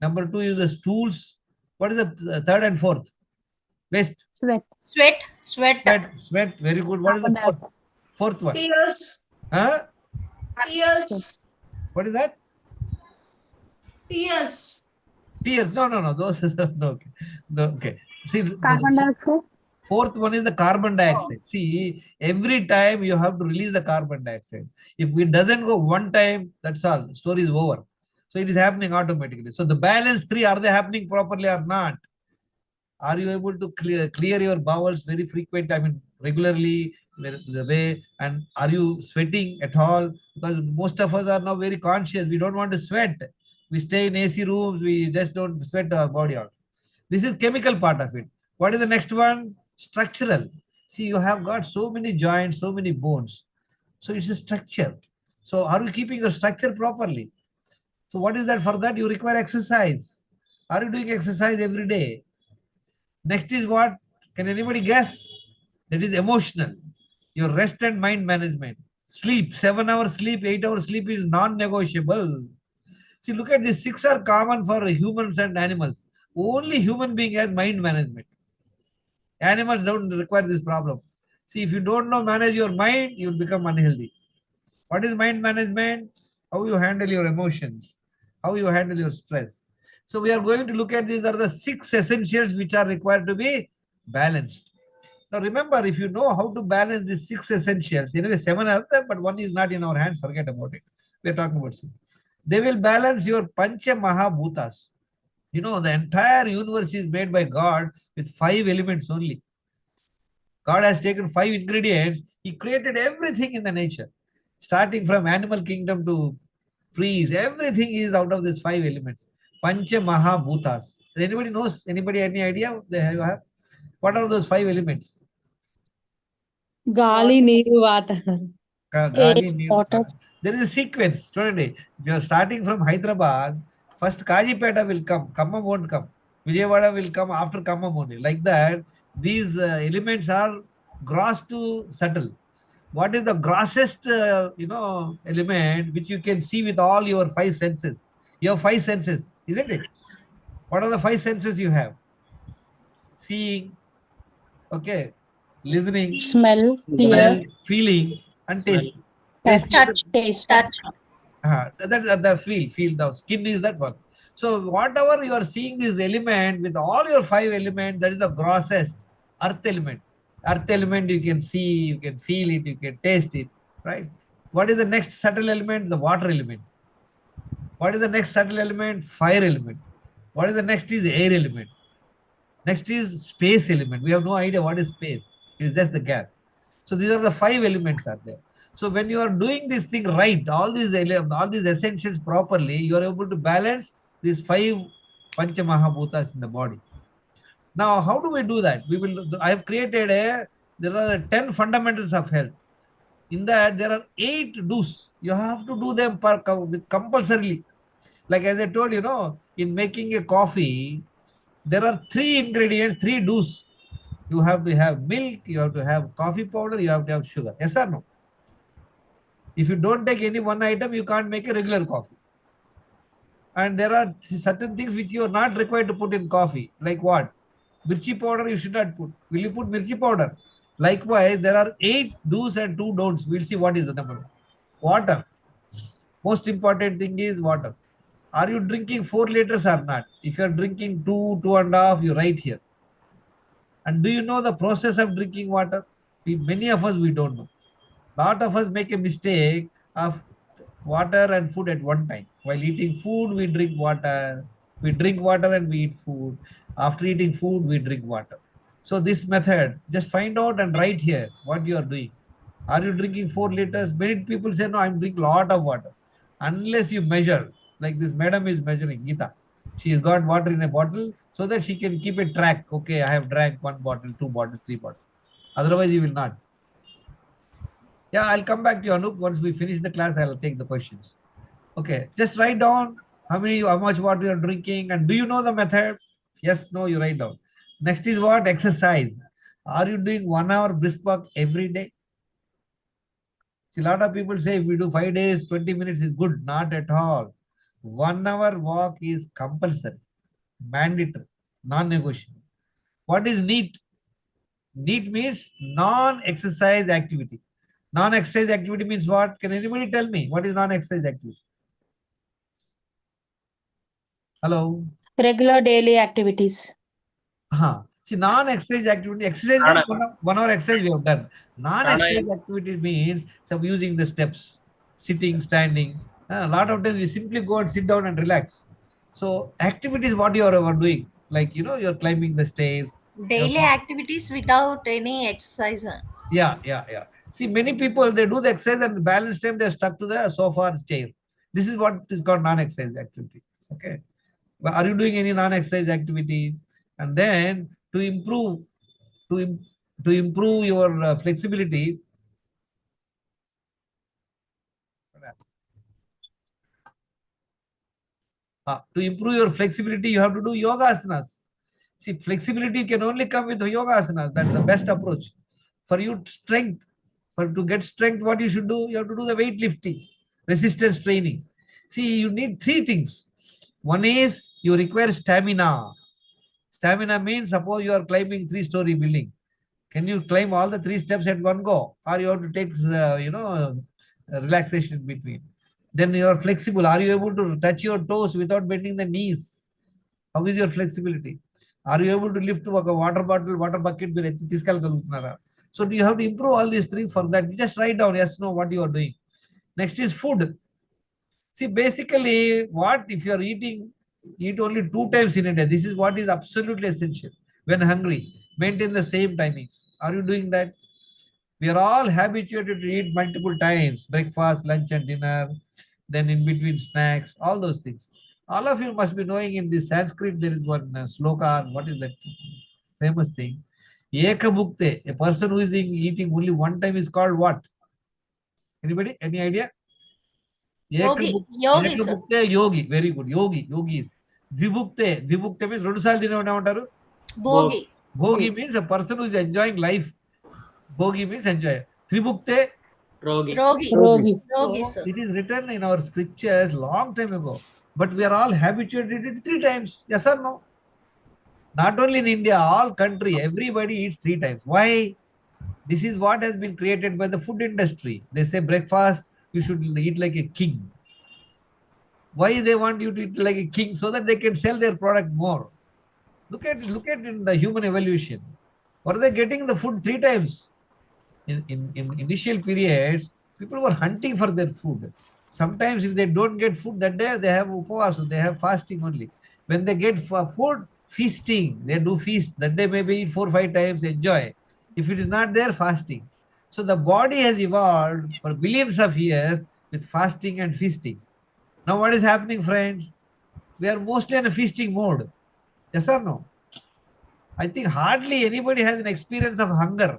S1: Number 2 is the stools. What is the third and fourth? Waste.
S5: Sweat.
S1: Sweat. Very good. What is the fourth? Fourth one.
S7: Tears.
S1: Huh?
S7: Tears.
S1: What is that?
S7: Tears.
S1: Tears. No. Those no. Okay. Okay. See,
S5: Carbon dioxide.
S1: fourth one is the carbon dioxide. See, every time you have to release the carbon dioxide. If it doesn't go one time, that's all. The story is over. So it is happening automatically. So the balance 3, are they happening properly or not? Are you able to clear your bowels very frequent? I mean, regularly the way, and are you sweating at all? Because most of us are now very conscious. We don't want to sweat. We stay in AC rooms. We just don't sweat our body out. This is chemical part of it. What is the next one? Structural. See, you have got so many joints, so many bones. So it's a structure. So are you keeping your structure properly? So what is that? For that, you require exercise. Are you doing exercise every day? Next is what? Can anybody guess? That is emotional. Your rest and mind management. Sleep, 7 hours sleep, 8 hours sleep is non-negotiable. See, look at these 6 are common for humans and animals. Only human being has mind management. Animals don't require this problem. See, if you don't know manage your mind, you will become unhealthy. What is mind management? How you handle your emotions, how you handle your stress. So we are going to look at these are the 6 essentials which are required to be balanced. Now remember, if you know how to balance these 6 essentials, anyway 7 are there, but 1 is not in our hands, forget about it. We are talking about 6. They will balance your Pancha Mahabhutas. You know, the entire universe is made by God with 5 elements only. God has taken 5 ingredients. He created everything in the nature. Starting from animal kingdom to trees, everything is out of these 5 elements. Pancha Mahabhutas. Anybody knows? Anybody any idea they have? What are those 5 elements?
S5: Gali, Neeru, Vata.
S1: Gali, Neeru,
S5: Water.
S1: Vata. There is a sequence. If you are starting from Hyderabad, first Kajipeta will come. Khammam won't come. Vijayawada will come after Khammam only. Like that, these elements are gross to subtle. What is the grossest, element which you can see with all your 5 senses? You have 5 senses, isn't it? What are the 5 senses you have? Seeing, okay, listening,
S5: Smell,
S1: smell,
S5: hear,
S1: feeling, and taste.
S5: touch, taste.
S1: That's the feel. The skin is that one. So whatever you are seeing this element with all your 5 elements, that is the grossest earth element. Earth element you can see, you can feel it, you can taste it, right? What is the next subtle element? The water element. What is the next subtle element? Fire element. What is the next is air element. Next is space element. We have no idea what is space. It is just the gap. So these are the 5 elements are there. So when you are doing this thing right, all these essentials properly, you are able to balance these 5 Pancha Mahabhutas in the body. Now, how do we do that? I have created there are 10 fundamentals of health. In that, there are 8 do's. You have to do them compulsorily. Like as I told you, in making a coffee, there are 3 ingredients, 3 do's. You have to have milk, you have to have coffee powder, you have to have sugar. Yes or no? If you don't take any one item, you can't make a regular coffee. And there are certain things which you are not required to put in coffee. Like what? Mirchi powder you should not put. Will you put mirchi powder? Likewise, there are 8 do's and 2 don'ts. We'll see what is the number. Water. Most important thing is water. Are you drinking 4 liters or not? If you are drinking 2, 2.5, you write here. And do you know the process of drinking water? Many of us, we don't know. Lot of us make a mistake of water and food at one time. While eating food, we drink water. We drink water and we eat food. After eating food, we drink water. So this method, just find out and write here what you are doing. Are you drinking 4 liters? Many people say, no, I'm drinking a lot of water. Unless you measure, like this madam is measuring, Geeta. She has got water in a bottle so that she can keep a track. Okay, I have drank 1 bottle, 2 bottles, 3 bottles. Otherwise, you will not. Yeah, I'll come back to you, Anup. Once we finish the class, I'll take the questions. Okay, just write down how much water you're drinking, and do you know the method? Yes, no, you write down. Next is what? Exercise. Are you doing 1 hour brisk walk every day? See, a lot of people say if we do 5 days, 20 minutes is good. Not at all. 1 hour walk is compulsory, mandatory, non-negotiable. What is NEAT? NEAT means non-exercise activity. Non-exercise activity means what? Can anybody tell me what is non-exercise activity? Hello?
S5: Regular daily activities.
S1: See, non-exercise activity, exercise means
S2: Prana-
S1: 1 hour exercise we have done. Non-exercise
S2: Pranayam.
S1: activity means some using the steps, sitting, standing. A lot of times we simply go and sit down and relax. So activities what you are doing, like you're climbing the stairs.
S7: Daily activities without any exercise.
S1: Yeah. See, many people they do the exercise and the balance time they're stuck to the sofa or chair. This is what is called non-exercise activity. Okay. But are you doing any non-exercise activity? And then to im- to improve your flexibility, to improve your flexibility, you have to do yoga asanas. See, flexibility can only come with yoga asanas. That's the best approach. For you strength, to get strength, what you should do, you have to do the weightlifting, resistance training. See, you need 3 things. One is you require stamina. Stamina means suppose you are climbing 3-story building. Can you climb all the 3 steps at one go, or you have to take relaxation in between? Then you are flexible. Are you able to touch your toes without bending the knees? How is your flexibility? Are you able to lift a water bottle, water bucket? So do you have to improve all these things? For that, you just write down yes, no, what you are doing. Next is food. See, basically, what if you are eat only 2 times in a day? This is what is absolutely essential. When hungry, maintain the same timings. Are you doing that? We are all habituated to eat multiple times, breakfast, lunch, and dinner, then in between snacks, all those things. All of you must be knowing in the Sanskrit, there is one sloka, what is that famous thing? Ekabhukte, a person who is eating only 1 time is called what? Anybody? Any idea?
S7: Yogi. Yogi, sir.
S1: Ekabhukte, yogi. Very good. Yogis. Dvibhukte means 2 సార్లు తినేవాడు ఏమంటారు?
S7: Bogi.
S1: Bhogi means a person who is enjoying life. Bhogi means enjoy. Tribhukte.
S2: Rogi.
S7: Rogi.
S5: Rogi.
S7: Rogi,
S1: So
S7: sir.
S1: it is written in our scriptures long time ago. But we are all habituated to it 3 times. Yes or no? Not only in India, all country, everybody eats 3 times. Why? This is what has been created by the food industry. They say breakfast, you should eat like a king. Why they want you to eat like a king? So that they can sell their product more. Look at in the human evolution. What are they getting the food 3 times? In initial periods, people were hunting for their food. Sometimes if they don't get food that day, they have upavasa, they have fasting only. When they get food, feasting, they do feast. That day maybe eat 4-5 times, enjoy. If it is not there, fasting. So the body has evolved for billions of years with fasting and feasting. Now what is happening, friends? We are mostly in a feasting mode. Yes or no? I think hardly anybody has an experience of hunger.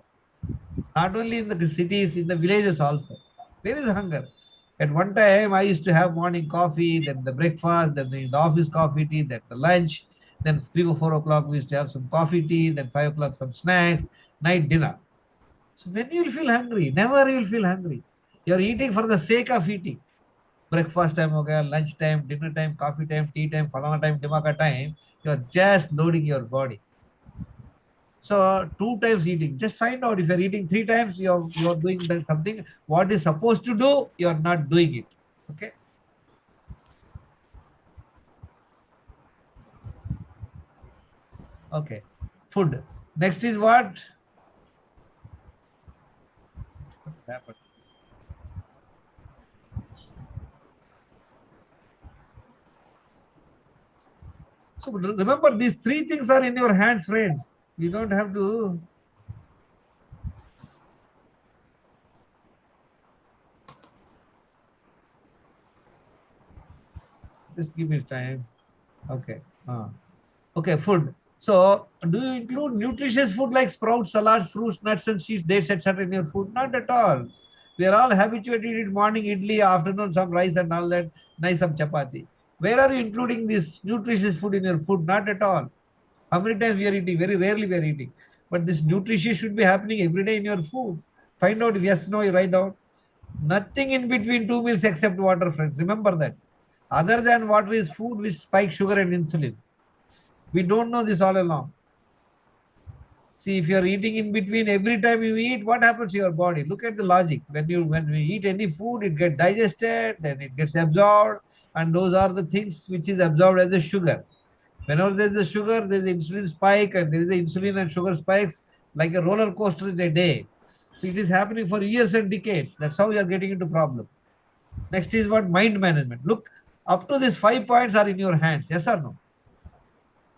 S1: Not only in the cities, in the villages also. Where is hunger? At one time, I used to have morning coffee, then the breakfast, then the office coffee, tea, then the lunch, then 3 or 4 o'clock we used to have some coffee, tea, then 5 o'clock some snacks, night dinner. So when you will feel hungry? Never you will feel hungry. You are eating for the sake of eating. Breakfast time, okay, lunch time, dinner time, coffee time, tea time, falana time, dimaka time. You are just loading your body. So 2 times eating. Just find out if you're eating 3 times, you're doing something. What is supposed to do, you're not doing it. Okay. Okay. Food. Next is what? What happened? So remember, these 3 things are in your hands, friends. You don't have to. Just give me time. Okay. Okay, food. So, do you include nutritious food like sprouts, salads, fruits, nuts, and seeds, dates, etc. in your food? Not at all. We are all habituated to eat morning idli, afternoon some rice and all that, nice some chapati. Where are you including this nutritious food in your food? Not at all. How many times we are eating? Very rarely we are eating. But this nutrition should be happening every day in your food. Find out if yes, no, you write down. Nothing in between two meals except water, friends. Remember that. Other than water is food which spikes sugar and insulin. We don't know this all along. See, if you are eating in between every time you eat, what happens to your body? Look at the logic. When we eat any food, it gets digested, then it gets absorbed, and those are the things which is absorbed as a sugar. Whenever there is a sugar, there is insulin spike, and there is a insulin and sugar spikes like a roller coaster in a day. So it is happening for years and decades. That's how you are getting into problem. Next is what? Mind management. Look, up to these 5 points are in your hands. Yes or no?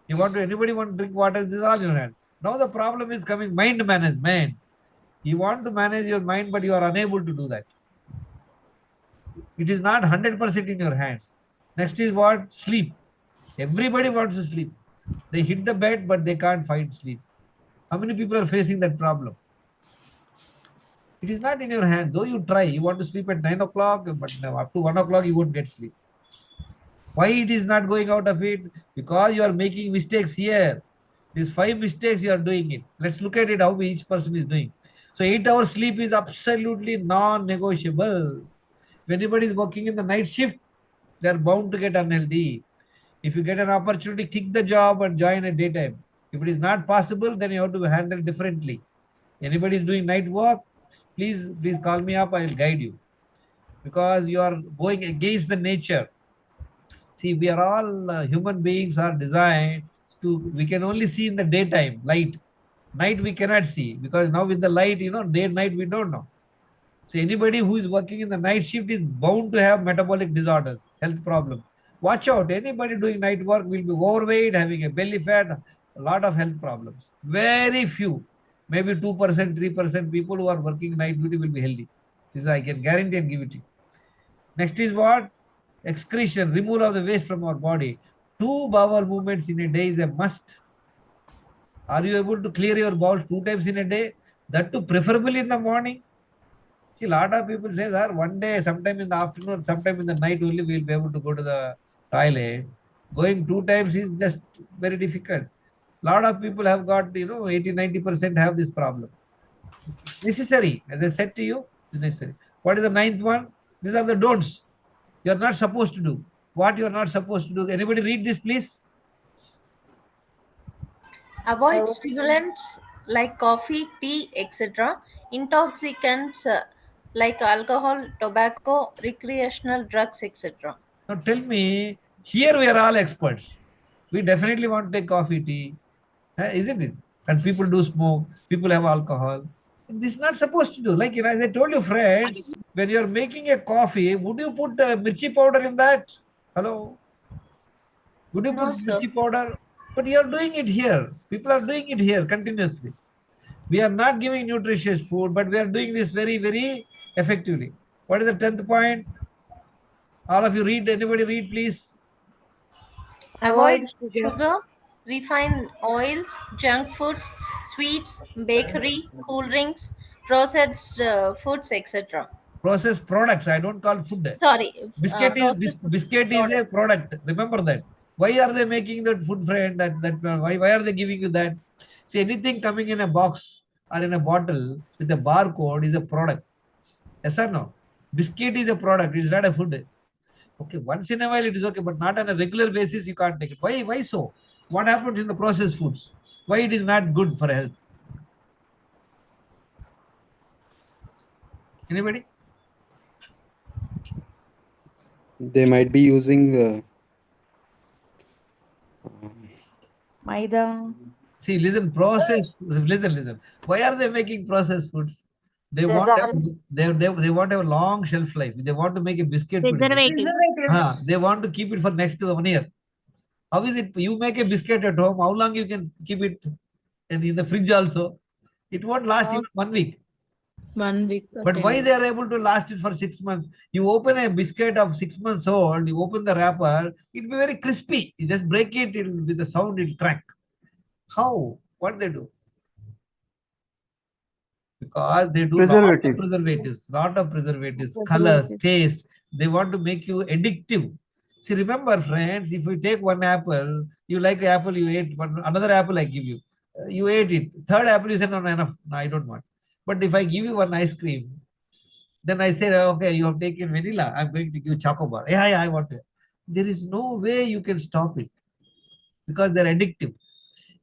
S1: Anybody want to drink water? These are all in your hands. Now the problem is coming mind management. You want to manage your mind, but you are unable to do that. It is not 100% in your hands. Next is what? Sleep. Everybody wants to sleep. They hit the bed, but they can't find sleep. How many people are facing that problem? It is not in your hand. Though you try, you want to sleep at 9 o'clock, but now up to 1 o'clock you won't get sleep. Why it is not going out of it? Because you are making mistakes here. These 5 mistakes you are doing it. Let's look at it how each person is doing. So 8 hours sleep is absolutely non-negotiable. If anybody is working in the night shift, they are bound to get unhealthy. If you get an opportunity, kick the job and join at daytime. If it is not possible, then you have to handle differently. Anybody is doing night work, please call me up. I will guide you. Because you are going against the nature. See, we are all human beings are designed we can only see in the daytime, light. Night we cannot see because now with the light, day and night we don't know. So anybody who is working in the night shift is bound to have metabolic disorders, health problems. Watch out. Anybody doing night work will be overweight, having a belly fat, a lot of health problems. Very few, maybe 2%, 3% people who are working night duty will be healthy. This I can guarantee and give it to you. Next is what? Excretion, removal of the waste from our body. 2 bowel movements in a day is a must. Are you able to clear your bowels 2 times in a day? That too preferably in the morning. See, a lot of people say that one day, sometime in the afternoon, sometime in the night only we will be able to go to the toilet. Going 2 times is just very difficult. A lot of people have got, 80-90% have this problem. It's necessary. As I said to you, it's necessary. What is the 9th one? These are the don'ts. You are not supposed to do. What you are not supposed to do. Anybody read this, please?
S7: Avoid stimulants like coffee, tea, etc. Intoxicants like alcohol, tobacco, recreational drugs, etc.
S1: Now tell me, here we are all experts. We definitely want to take coffee, tea, isn't it? And people do smoke, people have alcohol. This is not supposed to do. Like, as I told you, friends, when you're making a coffee, would you put mirchi powder in that? Hello? Would you put mirchi powder? But you're doing it here. People are doing it here continuously. We are not giving nutritious food, but we are doing this very, very effectively. What is the 10th point? All of you read. Anybody read, please?
S7: Avoid sugar, refined oils, junk foods, sweets, bakery, cool drinks, processed foods, etc.
S1: Processed products. I don't call food.
S7: Sorry.
S1: Biscuit is a product. Remember that. Why are they making that food, friend? Why are they giving you that? See, anything coming in a box or in a bottle with a barcode is a product. Yes or no? Biscuit is a product. It's not a food. Okay, once in a while it is okay, but not on a regular basis you can't take it. Why so? What happens in the processed foods? Why it is not good for health? Anybody?
S3: They might be using
S8: Maida.
S1: See, listen. Why are they making processed foods? They want they want a long shelf life. They want to make a biscuit. They want to keep it for next 1 year. How is it? You make a biscuit at home. How long you can keep it in the fridge also? It won't last even 1 week.
S8: 1 week. or
S1: But
S8: 10
S1: why
S8: days.
S1: they are able to last it for 6 months? You open a biscuit of 6 months old, you open the wrapper, it'll be very crispy. You just break it, it'll with the sound, it'll crack. How? What they do? Because they do
S6: Preservatives.
S1: lot of preservatives, colors, taste. They want to make you addictive. See, remember, friends, if you take one apple, you like the apple, you ate one, another apple I give you. You ate it. Third apple, you said, no, enough. No, I don't want. But if I give you one ice cream, then I said, okay, you have taken vanilla. I'm going to give chocobar. Yeah, I want it. There is no way you can stop it because they're addictive.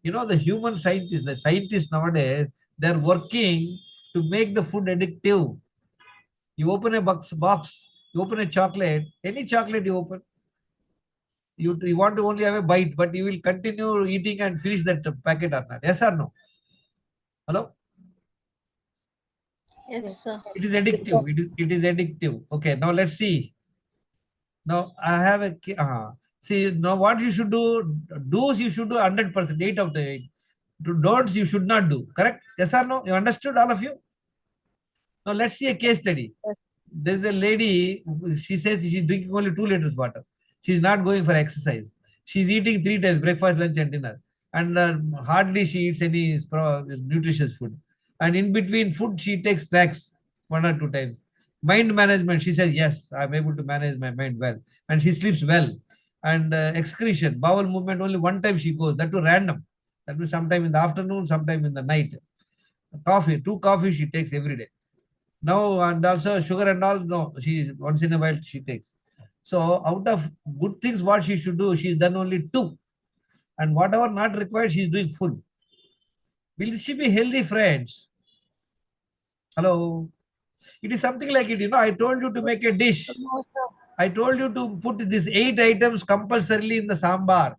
S1: You know, the scientists nowadays, they're working to make the food addictive. You open a box, you open a chocolate, any chocolate you open, you want to only have a bite, but you will continue eating and finish that packet or not. Yes or no? Hello?
S7: Yes, sir.
S1: It is addictive. It is addictive. Okay, now let's see. Now I have a see now what you should do. Do's you should do 100%, 8 of the 8. Don'ts you should not do. Correct? Yes or no? You understood, all of you? Now let's see a case study. There's a lady. She says she's drinking only 2 liters water. She's not going for exercise. She's eating 3 times, breakfast, lunch, and dinner, and hardly she eats any nutritious food. And in between food, she takes snacks 1 or 2 times. Mind management, she says, yes, I'm able to manage my mind well. And she sleeps well. And excretion, bowel movement, only 1 time she goes. That too random. That means sometime in the afternoon, sometime in the night. Coffee, 2 coffees she takes every day. Now, and also sugar and all, no, she once in a while she takes. So out of good things, what she should do, she's done only 2. And whatever not required, she's doing full. Will she be healthy, friends? Hello? It is something like it, I told you to make a dish. I told you to put these 8 items compulsorily in the sambar.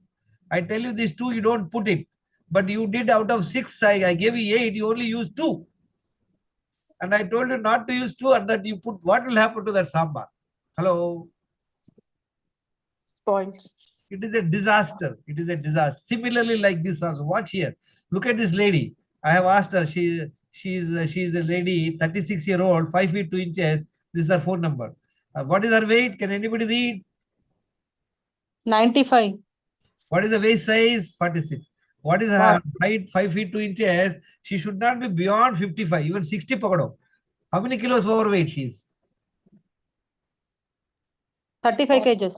S1: I tell you these 2, you don't put it. But you did out of 6, I gave you 8, you only used 2. And I told you not to use 2 and that you put, what will happen to that sambar? Hello?
S8: Spoils.
S1: It is a disaster. It is a disaster. Similarly, like this also. Watch here. Look at this lady. I have asked her. She's a lady, 36-year-old, 5 feet 2 inches. This is her phone number. What is her weight? Can anybody read?
S5: 95.
S1: What is the waist size? 46. What is her height? 5 feet 2 inches. She should not be beyond 55, even 60 pakado. How many kilos overweight she is?
S5: 35 kgs.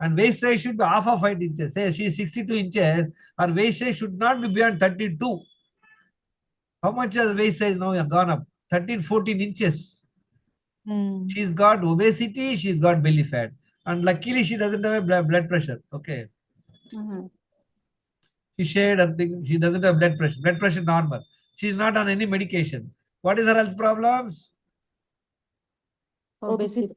S1: And waist size should be half of 5 inches. Say she is 62 inches. Her waist size should not be beyond 32. How much has waist size now gone up? 13, 14 inches. She's got obesity. She's got belly fat. And luckily, she doesn't have a blood pressure. Okay. She shared her thing. She doesn't have blood pressure. Blood pressure normal. She's not on any medication. What is her health problems?
S5: Obesity.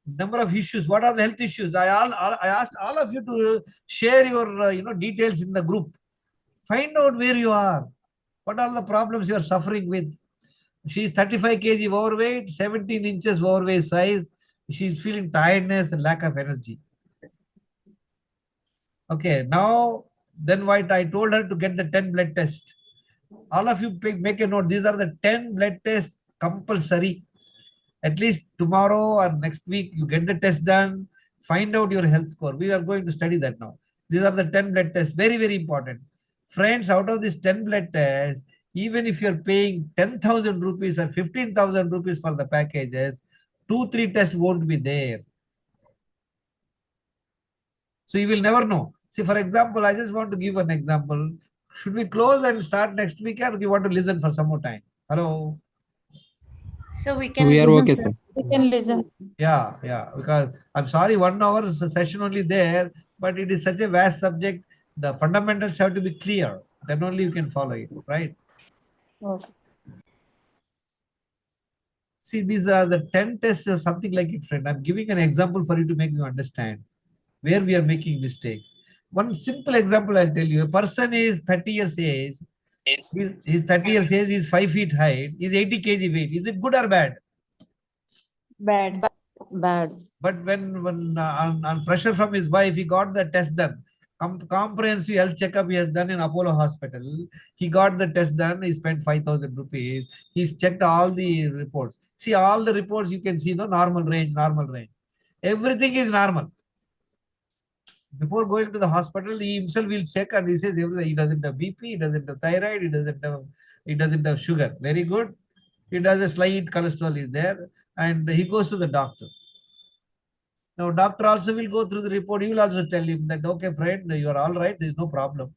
S1: Number of issues. What are the health issues? I asked all of you to share your details in the group. Find out where you are. What are the problems you are suffering with? She is 35 kg overweight, 17 inches overweight size. She is feeling tiredness and lack of energy. Okay, now then what I told her to get the 10 blood tests. All of you make a note. These are the 10 blood tests compulsory. At least tomorrow or next week, you get the test done. Find out your health score. We are going to study that now. These are the 10 blood tests. Very, very important. Friends, out of these 10 blood tests, even if you're paying 10,000 rupees or 15,000 rupees for the packages, 2-3 tests won't be there. So you will never know. See, for example, I just want to give an example. Should we close and start next week, or do you want to listen for some more time? Hello?
S7: So we can
S3: We are
S7: listen.
S3: okay, sir.
S5: We can listen.
S1: Yeah. Because I'm sorry, 1 hour session only there, but it is such a vast subject. The fundamentals have to be clear. Then only you can follow it, right?
S5: Okay.
S1: See, these are the 10 tests or something like it, friend. I'm giving an example for you to make you understand where we are making mistake. One simple example I'll tell you. A person is 30 years age. He's 30 years age, he's 5 feet height, he's 80 kg weight. Is it good or bad?
S5: Bad.
S1: But when on pressure from his wife, he got the test done. comprehensive health checkup he has done in Apollo Hospital. He got the test done. He spent 5,000 rupees. He's checked all the reports. See, all the reports you can see, no, normal range, normal range. Everything is normal. Before going to the hospital, he himself will check and he says everything. He doesn't have BP, he doesn't have thyroid, he doesn't have sugar. Very good. He does a slight cholesterol is there, and he goes to the doctor. Now, doctor also will go through the report. He will also tell him that, okay, friend, you are all right. There is no problem.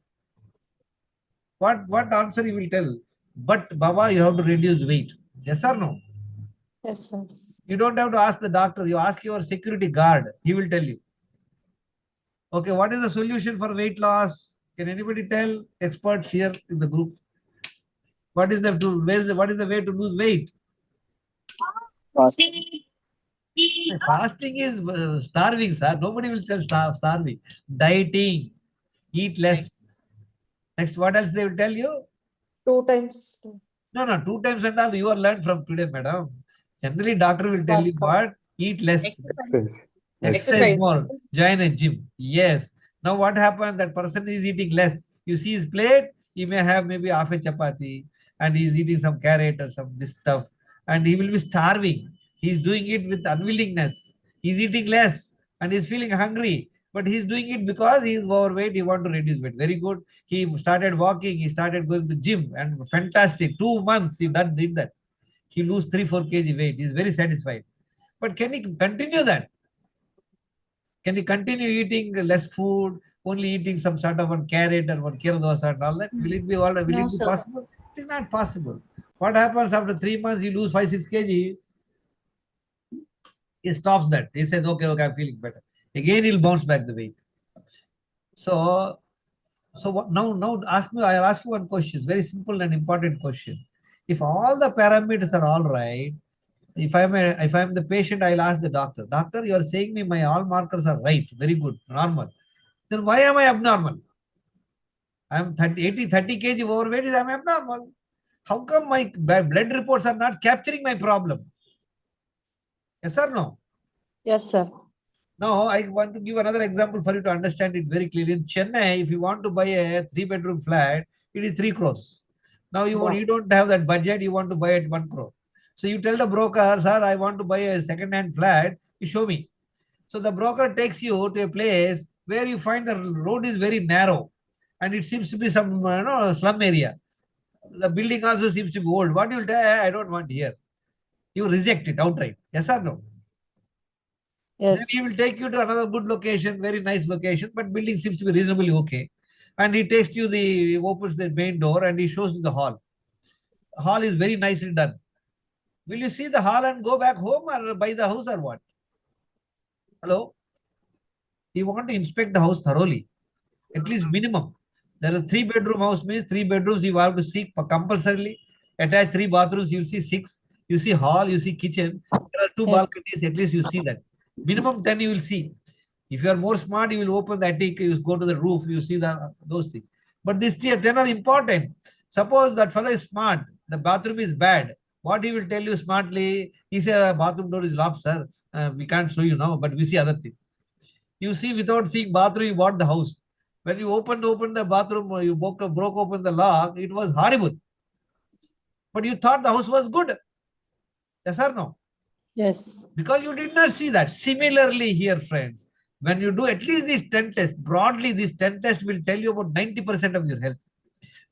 S1: What answer he will tell? But Baba, you have to reduce weight. Yes or no?
S5: Yes, sir.
S1: You don't have to ask the doctor. You ask your security guard. He will tell you. Okay, what is the solution for weight loss? Can anybody tell? Experts here in the group. What is what is the way to lose weight? Fasting is starving, sir. Nobody will tell starving. Dieting. Eat less. Next, what else they will tell you?
S8: 2 times.
S1: No, 2 times and all you are learned from today, madam. Generally, doctor will tell you what? Eat less. Exercise more. Join a gym. Yes. Now what happens? That person is eating less. You see his plate, he may have maybe half a chapati and he is eating some carrot or some this stuff. And he will be starving. He is doing it with unwillingness. He is eating less and he is feeling hungry. But he is doing it because he is overweight. He wants to reduce weight. Very good. He started walking. He started going to the gym and fantastic. 2 months he did that. He lose 3-4 kg weight. He is very satisfied. But can he continue that? Can he continue eating less food, only eating some sort of one carrot or one kira dosa and all that? Will it be possible? It is not possible. What happens after 3 months? You lose 5-6 kg. He stops that. He says, okay, I'm feeling better. Again, he'll bounce back the weight. So what, now I'll ask you one question. Very simple and important question. If all the parameters are all right, if I'm the patient, I'll ask the doctor, doctor, you are saying me my all markers are right, very good, normal. Then why am I abnormal? I'm 30 kg overweight, I'm abnormal. How come my blood reports are not capturing my problem? Yes or no?
S5: Yes, sir.
S1: Now, I want to give another example for you to understand it very clearly. In Chennai, if you want to buy a 3-bedroom flat, it is 3 crores. Now, you don't have that budget, you want to buy it 1 crore. So you tell the broker, sir, I want to buy a second-hand flat, you show me. So the broker takes you to a place where you find the road is very narrow and it seems to be some slum area. The building also seems to be old. What you will tell, I don't want here. You reject it outright. Yes or no?
S5: Yes.
S1: Then he will take you to another good location, very nice location, but building seems to be reasonably okay. And he takes you opens the main door and he shows you the hall. The hall is very nicely done. Will you see the hall and go back home or buy the house or what? Hello? You want to inspect the house thoroughly, at least minimum. There are 3-bedroom house means 3 bedrooms you have to seek compulsorily. Attached 3 bathrooms, you will see 6. You see hall, you see kitchen. There are 2 balconies, at least you see that. Minimum 10 you will see. If you are more smart, you will open the attic, you go to the roof, you see those things. But these 10 are important. Suppose that fellow is smart, the bathroom is bad. What he will tell you smartly, he says, bathroom door is locked, sir. We can't show you now, but we see other things. You see, without seeing bathroom, you bought the house. When you opened the bathroom, you broke open the lock, it was horrible. But you thought the house was good. Yes or no?
S5: Yes.
S1: Because you did not see that. Similarly here, friends, when you do at least these 10 tests, broadly these 10 tests will tell you about 90% of your health.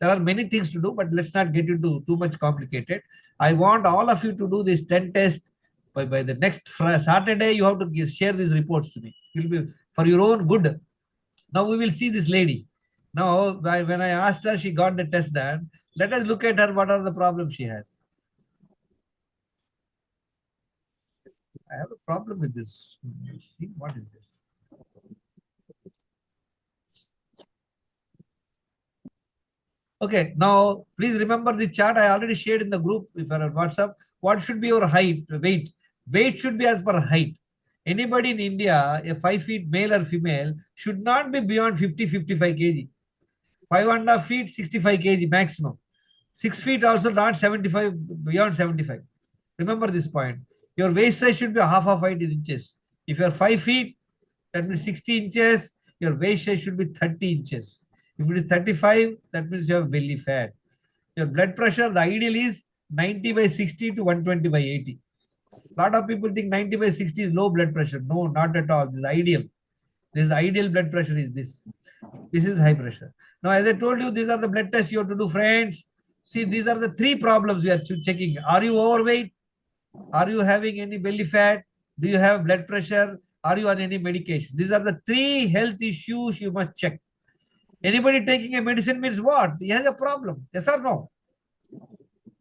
S1: There are many things to do, but let's not get into too much complicated. I want all of you to do this 10 test. By the next Saturday, you have to share these reports to me. It will be for your own good. Now we will see this lady. Now, when I asked her, she got the test done. Let us look at her. What are the problems she has? I have a problem with this. Let's see, what is this? Okay, now please remember the chart I already shared in the group if you're on WhatsApp. What should be your height, weight? Weight should be as per height. Anybody in India, a 5 feet male or female, should not be beyond 50-55 kg. 5.5 feet, 65 kg maximum. 6 feet also not 75, beyond 75. Remember this point. Your waist size should be half of height in inches. If you're 5 feet, that means 60 inches. your waist size should be 30 inches. If it is 35, that means you have belly fat. Your blood pressure, the ideal is 90 by 60 to 120 by 80. A lot of people think 90 by 60 is low blood pressure. No, not at all. This is ideal. This ideal blood pressure is this. This is high pressure. Now, as I told you, these are the blood tests you have to do, friends. See, these are the three problems we are checking. Are you overweight? Are you having any belly fat? Do you have blood pressure? Are you on any medication? These are the three health issues you must check. Anybody taking a medicine means what? He has a problem. Yes or no?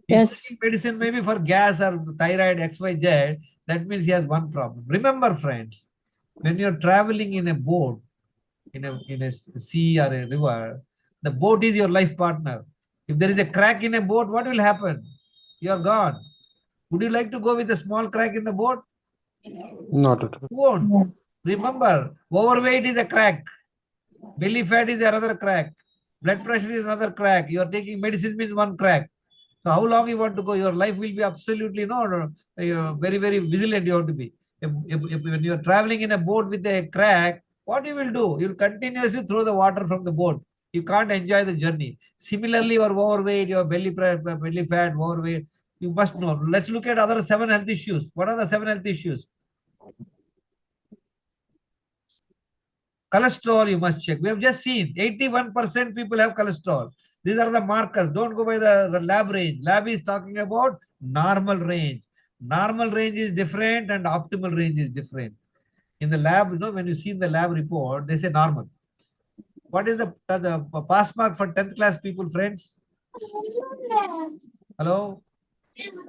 S1: He's
S5: Yes.
S1: taking medicine maybe for gas or thyroid, XYZ. That means he has one problem. Remember, friends, when you're traveling in a boat, in a sea or a river, the boat is your life partner. If there is a crack in a boat, what will happen? You are gone. Would you like to go with a small crack in the boat?
S3: Not at all.
S1: You won't. Remember, overweight is a crack. Belly fat is another crack. Blood pressure is another crack. You are taking medicine means one crack. So how long you want to go? Your life will be absolutely very, very vigilant you have to be. When you are traveling in a boat with a crack, what you will do? You will continuously throw the water from the boat. You can't enjoy the journey. Similarly, you are overweight, your belly fat, overweight. You must know. Let's look at other 7 health issues. What are the 7 health issues? Cholesterol, you must check. We have just seen 81% people have cholesterol. These are the markers. Don't go by the lab range. Lab is talking about normal range. Normal range is different and optimal range is different. In the lab, when you see in the lab report, they say normal. What is the pass mark for 10th class people, friends? Hello?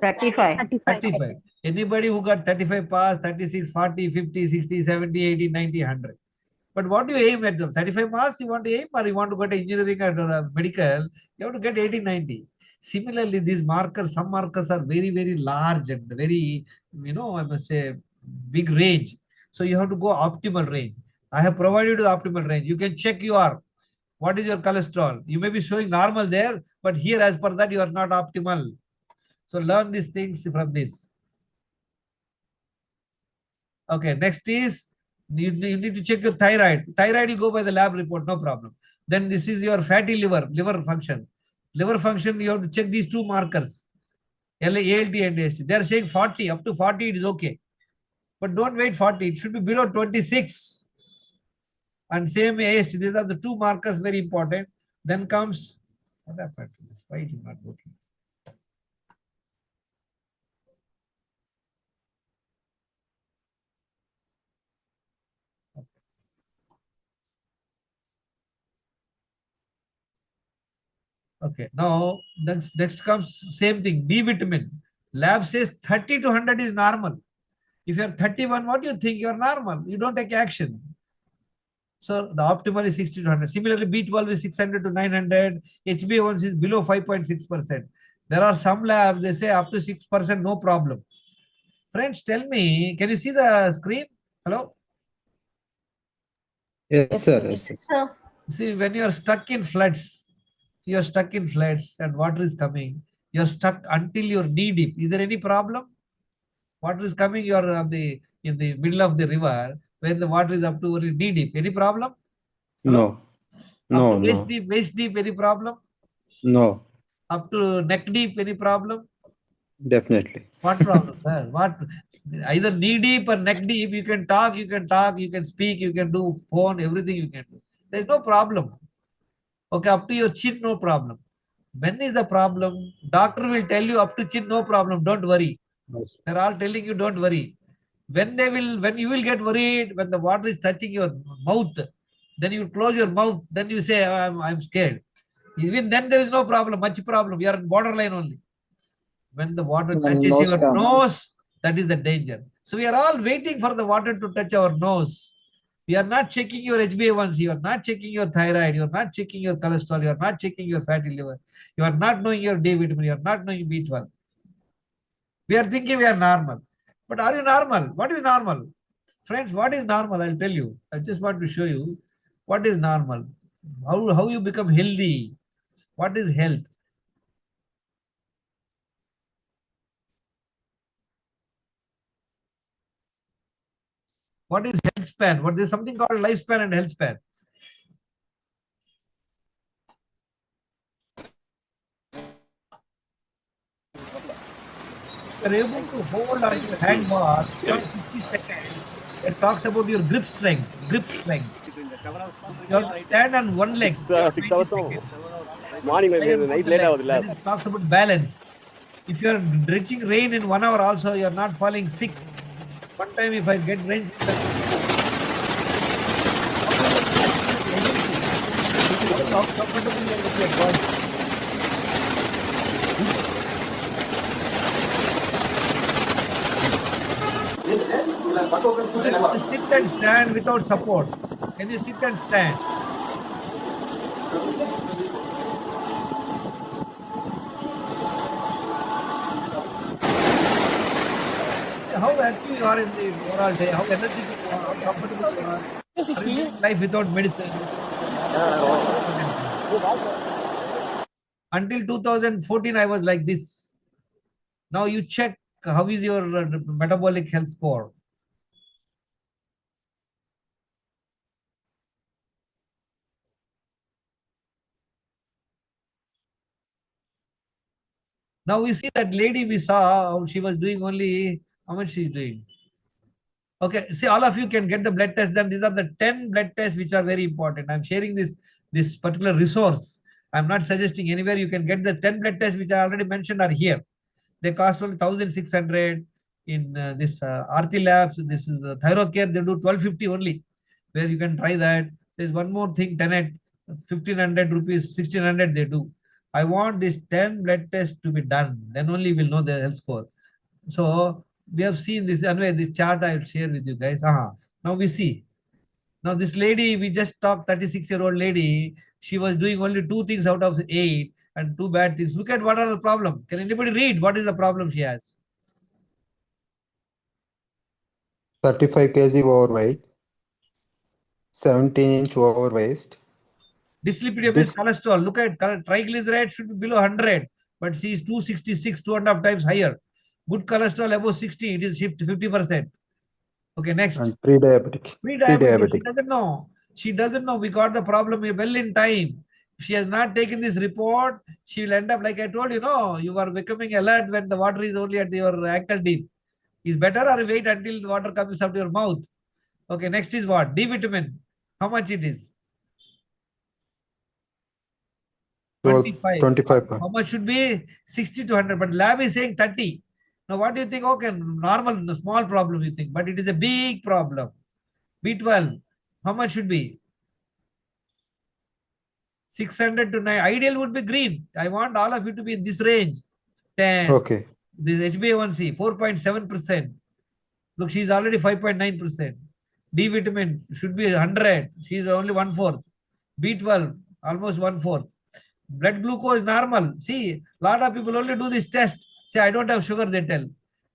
S4: 35.
S1: 35. Anybody who got 35 pass, 36, 40, 50, 60, 70, 80, 90, 100. But what do you aim at? 35 marks you want to aim, or you want to go to engineering or medical, you have to get 80, 90. Similarly, these markers, some markers are very, very large and very, I must say, big range. So you have to go optimal range. I have provided you the optimal range. You can check what is your cholesterol. You may be showing normal there, but here as per that, you are not optimal. So learn these things from this. Okay, next is, you need to check your thyroid. Thyroid, you go by the lab report, no problem. Then this is your fatty liver function. Liver function, you have to check these 2 markers, ALT and AST. They are saying 40, up to 40 it is okay. But don't wait 40, it should be below 26. And same AST, these are the 2 markers, very important. Then comes, what happened to this? Why it is not working? Okay, now next comes same thing, D vitamin. Lab says 30 to 100 is normal. If you're 31, what do you think? You're normal. You don't take action. So the optimal is 60 to 100. Similarly, B12 is 600 to 900. HbA1c is below 5.6%. There are some labs, they say up to 6%, no problem. Friends, tell me, can you see the screen? Hello?
S3: Yes, sir. Yes, sir.
S7: So,
S1: See, when you are stuck in floods, and water is coming, you're stuck until you're knee deep. Is there any problem? Water is coming, you're in the middle of the river, when the water is up to knee deep. Any problem? Hello?
S3: No.
S1: Up to
S3: No,
S1: waist deep, any problem?
S3: no.
S1: Up to neck deep, any problem?
S3: Definitely.
S1: What problem, sir? What? Either knee deep or neck deep, you can talk, you can speak, you can do phone, everything you can do. There's no problem. Okay, up to your chin, no problem. When is the problem? Doctor will tell you up to chin, no problem. Don't worry.
S3: Yes.
S1: They're all telling you, don't worry. When you will get worried, when the water is touching your mouth, then you close your mouth, then you say, I'm scared. Even then there is no problem, much problem. You are in borderline only. When the water touches
S5: nose
S1: your
S5: down.
S1: nose, that is the danger. So we are all waiting for the water to touch our nose. We are not checking your HbA1c, you are not checking your thyroid, you are not checking your cholesterol, you are not checking your fatty liver, you are not knowing your D vitamin, you are not knowing B12. We are thinking we are normal. But are you normal? What is normal? Friends, what is normal? I'll tell you. I just want to show you what is normal. How you become healthy. What is health? What is health span? There's something called lifespan and health span. you're able to hold on your hand bar for 60 seconds, it talks about your grip strength. Grip strength. You have to stand on one leg.
S9: 6 hours morning night late
S1: It talks about balance. If you are drenching rain in 1 hour also, you are not falling sick. One time if I get drenched, how comfortable you are with your body. Sit and stand without support. Can you sit and stand? How active you are in the overall day, how energetic you are, how comfortable you are. Are you living life without medicine? Until 2014, I was like this. Now you check how is your metabolic health score. Now we see that lady we saw, she was doing only, how much she is doing? Okay, see, all of you can get the blood test done. These are the 10 blood tests which are very important. I'm sharing this particular resource. I'm not suggesting anywhere. You can get the 10 blood tests which I already mentioned are here. They cost only 1,600 in this Aarti Labs. This is Thyrocare. They do 1,250 only, where you can try that. There's one more thing, Tenet, 1,500 rupees, 1,600 they do. I want this 10 blood tests to be done. Then only we'll know the health score. So we have seen this. Anyway, this chart I'll share with you guys. Now we see. Now this lady, we just talked, 36-year-old lady, she was doing only 2 things out of 8 and 2 bad things. Look at what are the problem. Can anybody read what is the problem she has?
S3: 35 kg overweight, 17-inch over waist.
S1: Dyslipidemia is cholesterol. Look at triglyceride should be below 100, but she is 266, 2.5 times higher. Good cholesterol above 60, it is 50%. Okay, next.
S3: And pre-diabetic.
S1: Pre-diabetic. She doesn't know. She doesn't know. We got the problem well in time. If she has not taken this report, she will end up like I told you. No, you are becoming alert when the water is only at your ankle deep. Is better or wait until the water comes up to your mouth? Okay, next is what? D vitamin. How much it is? 25.
S3: 25.
S1: How much should be? 60 to 100. But lab is saying 30. Now, what do you think? Okay, normal, small problem you think, but it is a big problem. B12, how much should be? 600 to 9. Ideal would be green. I want all of you to be in this range. 10.
S3: Okay.
S1: This HbA1c, 4.7%. Look, she's already 5.9%. D vitamin should be 100. She's only 1/4. B12, almost 1/4. Blood glucose normal. See, a lot of people only do this test. Say, I don't have sugar, they tell.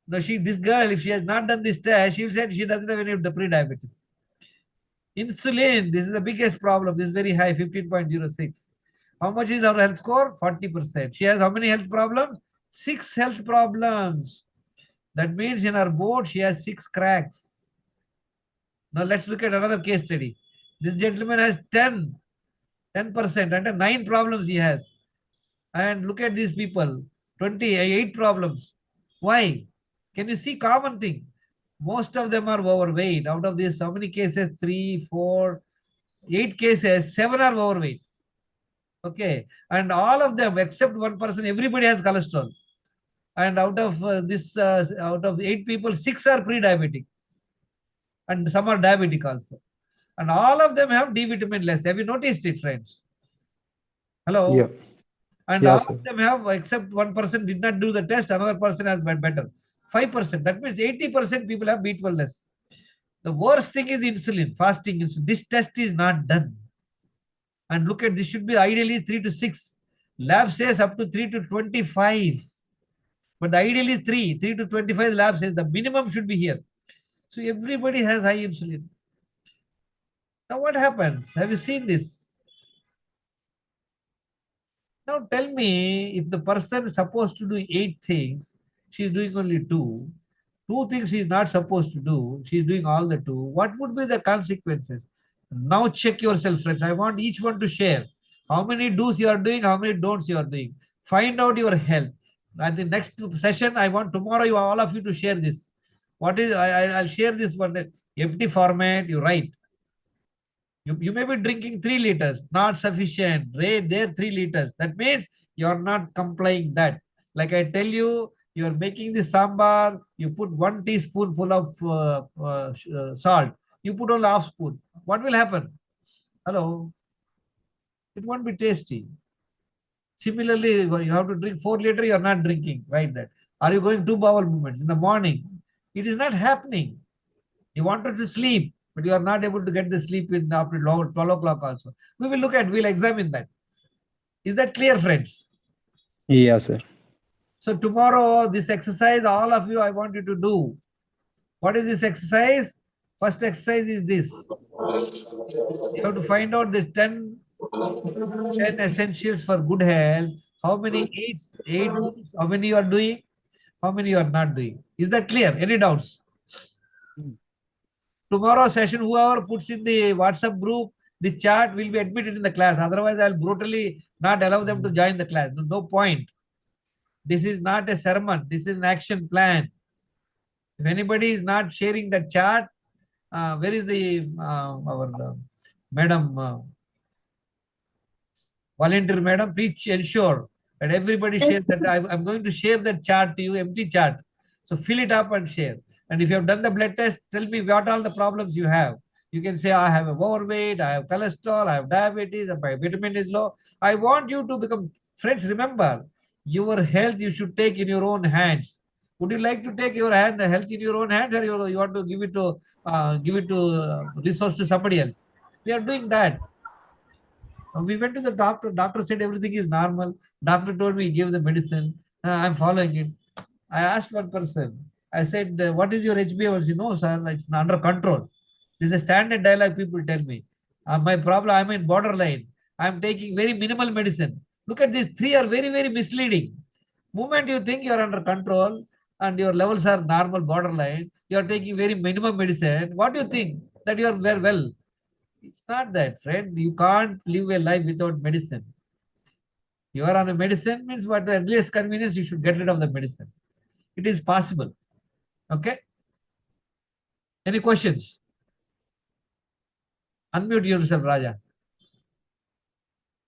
S1: No, this girl, if she has not done this test, she will say she doesn't have any of the pre-diabetes. Insulin, this is the biggest problem. This is very high, 15.06. How much is our health score? 40%. She has how many health problems? 6 health problems. That means in her board, she has 6 cracks. Now let's look at another case study. This gentleman has 10% and 9 problems he has. And look at these people, 28 problems. Why? Can you see common thing? Most of them are overweight. Out of this, how many cases? 3, 4, 8 cases, 7 are overweight. Okay. And all of them, except one person, everybody has cholesterol. And out of out of 8 people, 6 are pre-diabetic. And some are diabetic also. And all of them have D vitamin less. Have you noticed it, friends? Hello?
S3: Yeah.
S1: And
S3: Yes,
S1: all of them have, except one person did not do the test, another person has better. 5%. That means 80% people have B12 less. The worst thing is insulin, fasting insulin. This test is not done. And look at this, should be ideally 3 to 6. Lab says up to 3 to 25. But the ideal is 3 to 25. Lab says the minimum should be here. So everybody has high insulin. Now what happens? Have you seen this? Now tell me, if the person is supposed to do 8 things, she is doing only 2. 2 things she is not supposed to do. She is doing all the 2. What would be the consequences? Now check yourself, friends. I want each one to share how many do's you are doing, how many don'ts you are doing. Find out your health. At the next session, I want tomorrow you all of you to share this. What is I'll share this one empty format. You write. You may be drinking 3 liters, not sufficient. Rate there 3 liters. That means you are not complying that. Like I tell you, you are making the sambar. You put 1 teaspoonful of salt. You put only half spoon. What will happen? Hello. It won't be tasty. Similarly, you have to drink 4 liters, you are not drinking. Right? That. Are you going 2 bowel movements in the morning? It is not happening. You wanted to sleep, but you are not able to get the sleep in after 12 o'clock also. We'll examine that. Is that clear, friends?
S3: Yes, sir.
S1: So tomorrow, this exercise, all of you, I want you to do. What is this exercise? First exercise is this. You have to find out the 10 essentials for good health. How many 8, how many you are doing? How many you are not doing? Is that clear? Any doubts? Tomorrow session, whoever puts in the WhatsApp group, the chat will be admitted in the class. Otherwise, I'll brutally not allow them to join the class. No point. This is not a sermon. This is an action plan. If anybody is not sharing the chat, where is the our madam, volunteer madam? Please ensure that everybody shares that. I'm going to share that chart to you, empty chart. So fill it up and share. And if you have done the blood test, tell me what all the problems you have. You can say, I have overweight, I have cholesterol, I have diabetes, my vitamin is low. I want you to become, friends, remember, your health you should take in your own hands. Would you like to take your health in your own hands, or you want to give it to resource to somebody else? We are doing that. We went to the doctor. Doctor said everything is normal. Doctor told me, give the medicine. I'm following it. I asked one person. I said, what is your HbA1c? No, sir, it's under control. This is a standard dialogue people tell me. My problem, I'm in borderline. I'm taking very minimal medicine. Look at these 3 are very, very misleading. Moment you think you're under control and your levels are normal borderline, you're taking very minimum medicine. What do you think? That you're very well. It's not that, friend. You can't live a life without medicine. You are on a medicine means what the earliest convenience you should get rid of the medicine. It is possible. Okay. Any questions? Unmute yourself, Raja.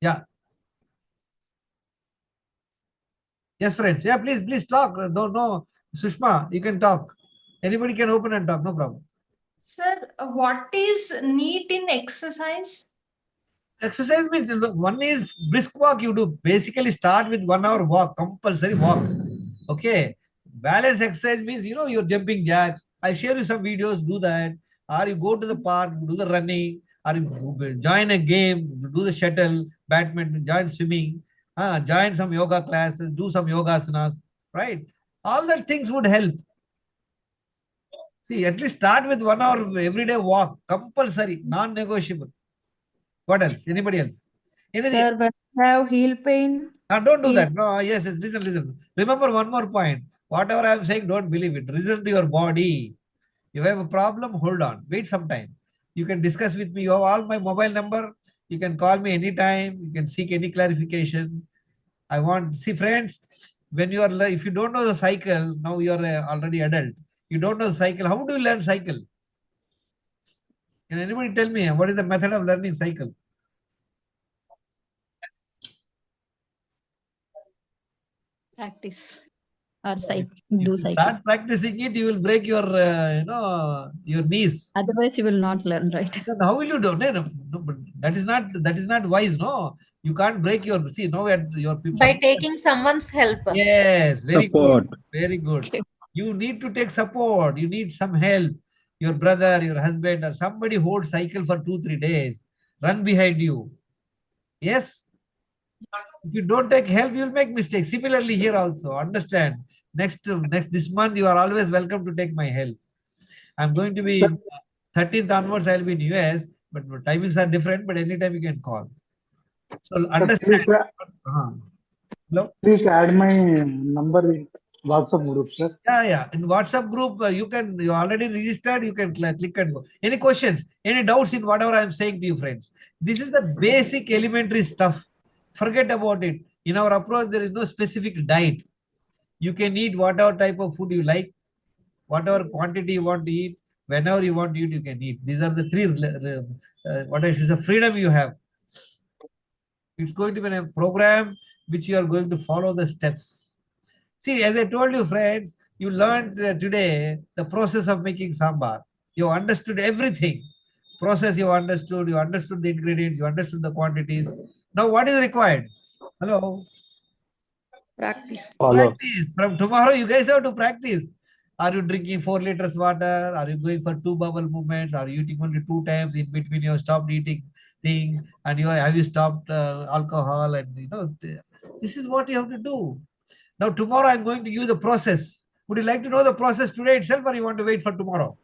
S1: Yeah. Yes, friends. Yeah, please talk. No, Sushma, you can talk. Anybody can open and talk. No problem.
S7: Sir, what is need in exercise?
S1: Exercise means one is brisk walk. You do basically start with 1 hour walk, compulsory walk. Okay. Balance exercise means, you're jumping jacks. I'll share you some videos, do that. Or you go to the park, do the running, or you join a game, do the shuttle, badminton, join swimming, join some yoga classes, do some yoga asanas, right? All that things would help. See, at least start with 1 hour everyday walk, compulsory, non-negotiable. What else? Anybody else? Anything?
S8: Sir, when I have heel pain,
S1: Don't do that. No, yes, listen. Remember one more point. Whatever I am saying, don't believe it. Listen to your body. You have a problem, hold on. Wait some time. You can discuss with me. You have all my mobile number. You can call me anytime. You can seek any clarification. See, friends, if you don't know the cycle, now you are already adult. You don't know the cycle. How do you learn cycle? Can anybody tell me what is the method of learning cycle?
S4: Practice or
S1: If you
S4: cycle.
S1: start practicing it, you will break your, your knees.
S4: Otherwise, you will not learn, right?
S1: Then how will you do? No, but that is not wise. No, you can't break your. See, now your people.
S7: By taking someone's help.
S1: Yes, very
S3: Support.
S1: good, very good.
S4: Okay.
S1: You need to take support. You need some help. Your brother, your husband, or somebody hold cycle for 2-3 days. Run behind you. Yes. If you don't take help, you will make mistakes. Similarly, here also, understand. Next this month, you are always welcome to take my help. I'm going to be 13th onwards. I'll be in US, but timings are different. But anytime you can call. So understand. Hello.
S6: Please add my number in WhatsApp group, sir.
S1: Yeah. In WhatsApp group, you already registered. You can click and go. Any questions? Any doubts in whatever I'm saying to you, friends? This is the basic elementary stuff. Forget about it. In our approach, there is no specific diet. You can eat whatever type of food you like, whatever quantity you want to eat, whenever you want to eat, you can eat. These are the three, what I should say, freedom you have. It's going to be a program which you are going to follow the steps. See, as I told you, friends, you learned today the process of making sambar. You understood everything. Process you understood the ingredients, you understood the quantities. Now what is required? Hello?
S8: Practice.
S9: Follow.
S1: Practice. From tomorrow, you guys have to practice. Are you drinking 4 liters water? Are you going for 2 bubble movements? Are you eating only 2 times in between? You have stopped eating thing, and have you stopped alcohol? And this is what you have to do. Now tomorrow I'm going to give you the process. Would you like to know the process today itself, or you want to wait for tomorrow?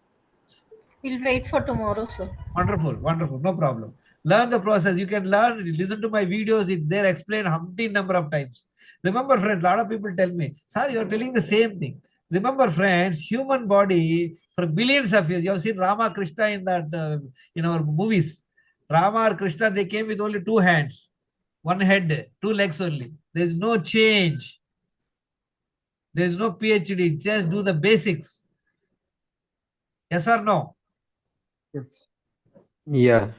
S7: We'll wait for tomorrow, sir.
S1: Wonderful, wonderful, no problem. Learn the process. You can learn, listen to my videos. It's there explained umpteen number of times. Remember, friends, a lot of people tell me, sir, you're telling the same thing. Remember, friends, human body for billions of years. You have seen Rama, Krishna in that in our movies. Rama or Krishna, they came with only 2 hands, 1 head, 2 legs only. There's no change. There's no PhD. Just do the basics. Yes or no?
S6: Yes.
S3: Yeah.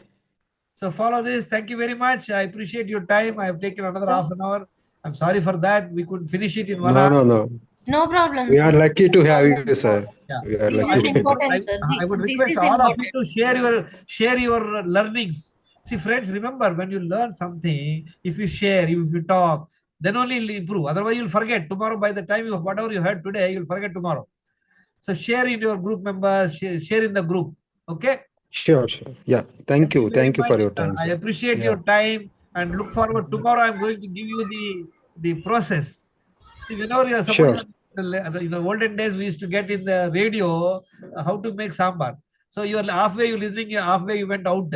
S1: So follow this. Thank you very much. I appreciate your time. I have taken another half an hour. I'm sorry for that. We couldn't finish it in 1 hour.
S3: No.
S7: No problem,
S3: We are
S7: sir.
S3: lucky to have you, sir.
S1: Yeah.
S3: We are
S7: This
S3: lucky
S7: is
S3: to have you.
S7: important, sir.
S1: I would
S7: This
S1: request
S7: is
S1: all of
S7: important.
S1: you to share your learnings. See, friends, remember, when you learn something, if you share, if you talk, then only you'll improve. Otherwise, you'll forget. Tomorrow, by the time whatever you heard today, you'll forget tomorrow. So share in your group members, share in the group. Okay?
S3: Sure. Yeah. Thank you.
S1: very
S3: Thank you for
S1: much.
S3: your time,
S1: I
S3: sir.
S1: appreciate
S3: Yeah.
S1: your time and look forward. Tomorrow, I'm going to give you the process. See, whenever you are
S3: Sure.
S1: supposed in the olden days, we used to get in the radio how to make sambar. So you're halfway, you listening, halfway you went out.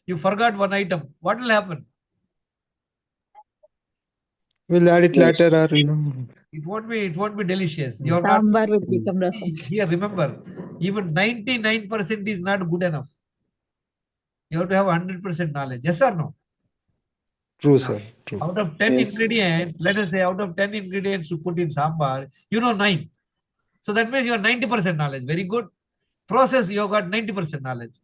S1: You forgot one item. What will happen?
S3: We'll add it later, or
S1: It won't be delicious. You're not
S4: Sambar will become rasam.
S1: here. Remember, even 99% is not good enough. You have to have 100% knowledge. Yes or no?
S3: True, sir. True.
S1: Out of 10
S6: Yes.
S1: ingredients, let us say out of 10 ingredients to put in sambar, you know 9. So that means you have 90% knowledge. Very good. Process, you have got 90% knowledge.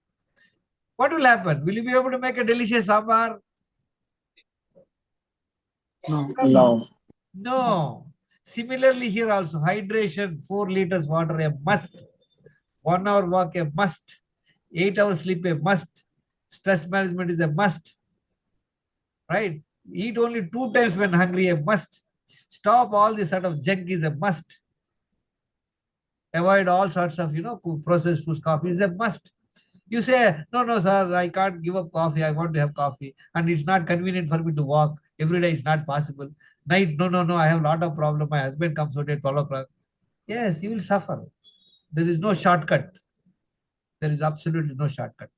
S1: What will happen? Will you be able to make a delicious sambar?
S6: No.
S1: No. Similarly, here also, hydration, 4 liters water, a must. 1 hour walk, a must. 8 hours sleep, a must. Stress management is a must. Right? Eat only 2 times when hungry, a must. Stop all this sort of junk is a must. Avoid all sorts of, processed foods, coffee is a must. You say, no, sir, I can't give up coffee. I want to have coffee. And it's not convenient for me to walk. Every day it's not possible. Night, no, I have a lot of problem. My husband comes out at 12 o'clock. Yes, you will suffer. There is no shortcut. There is absolutely no shortcut.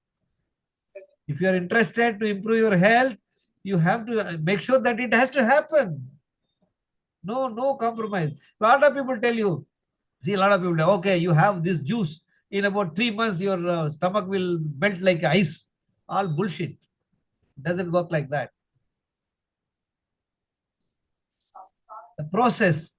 S1: If you are interested to improve your health, you have to make sure that it has to happen. No compromise. A lot of people tell you, see, a lot of people say, okay, you have this juice. In about 3 months, your stomach will melt like ice. All bullshit. Doesn't work like that. The process,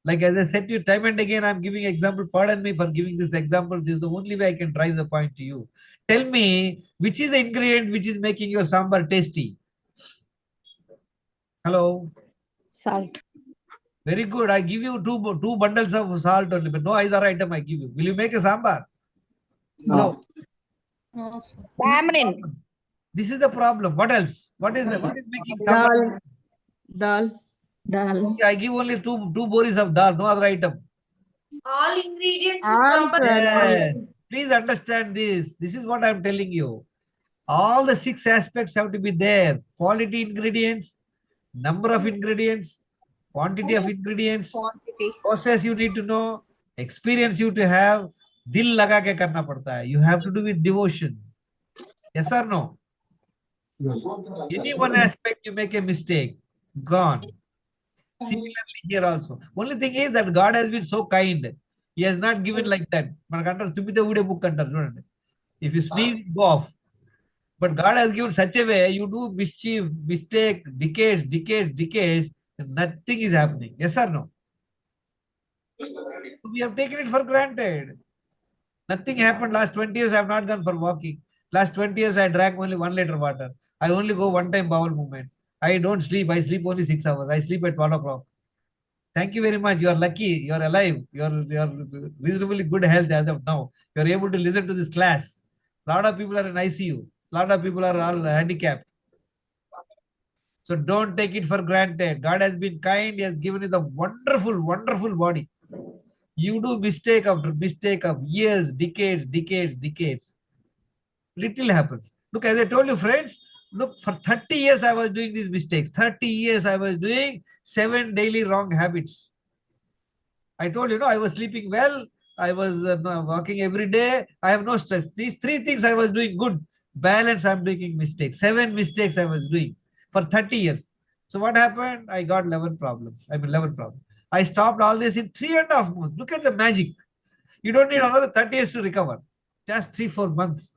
S1: like as I said to you time and again, I'm giving example. Pardon me for giving this example. This is the only way I can drive the point to you. Tell me, which is the ingredient which is making your sambar tasty? Hello?
S4: Salt.
S1: Very good. I give you two bundles of salt only, but no other item I give you. Will you make a sambar?
S6: No.
S7: No, sir.
S8: Tamarind.
S1: This is the problem. What else? What is making sambar?
S8: Dal.
S4: Dal.
S1: Okay, I give only two boris of dal, no other item.
S7: All ingredients
S8: All,
S7: properly
S8: sir.
S1: Yes. Please understand this. This is what I'm telling you. All the 6 aspects have to be there. Quality ingredients, number of ingredients, quantity of ingredients,
S7: quantity.
S1: process you need to know, experience you to have. Dil laga ke karna padta hai. You have to do with devotion. Yes or no?
S6: Yes.
S1: Any one aspect you make a mistake, gone. Similarly here also. Only thing is that God has been so kind. He has not given like that. If you sneeze, go off. But God has given such a way, you do mistake, decades, and nothing is happening. Yes or no? We have taken it for granted. Nothing happened. Last 20 years, I have not gone for walking. Last 20 years, I drank only 1 liter water. I only go one time bowel movement. I don't sleep. I sleep only 6 hours. I sleep at 12 o'clock. Thank you very much. You are lucky. You are alive. You are reasonably good health as of now. You are able to listen to this class. A lot of people are in ICU. A lot of people are all handicapped. So don't take it for granted. God has been kind. He has given you the wonderful, wonderful body. You do mistake after mistake of years, decades. Little happens. Look, as I told you, friends, look, for 30 years I was doing these mistakes. 30 years I was doing 7 daily wrong habits. I told you, I was sleeping well. I was walking every day. I have no stress. These 3 things I was doing good. Balance, I'm doing mistakes. 7 mistakes I was doing for 30 years. So what happened? I got 11 problems. 11 problems. I stopped all this in 3.5 months. Look at the magic. You don't need another 30 years to recover. Just 3-4 months.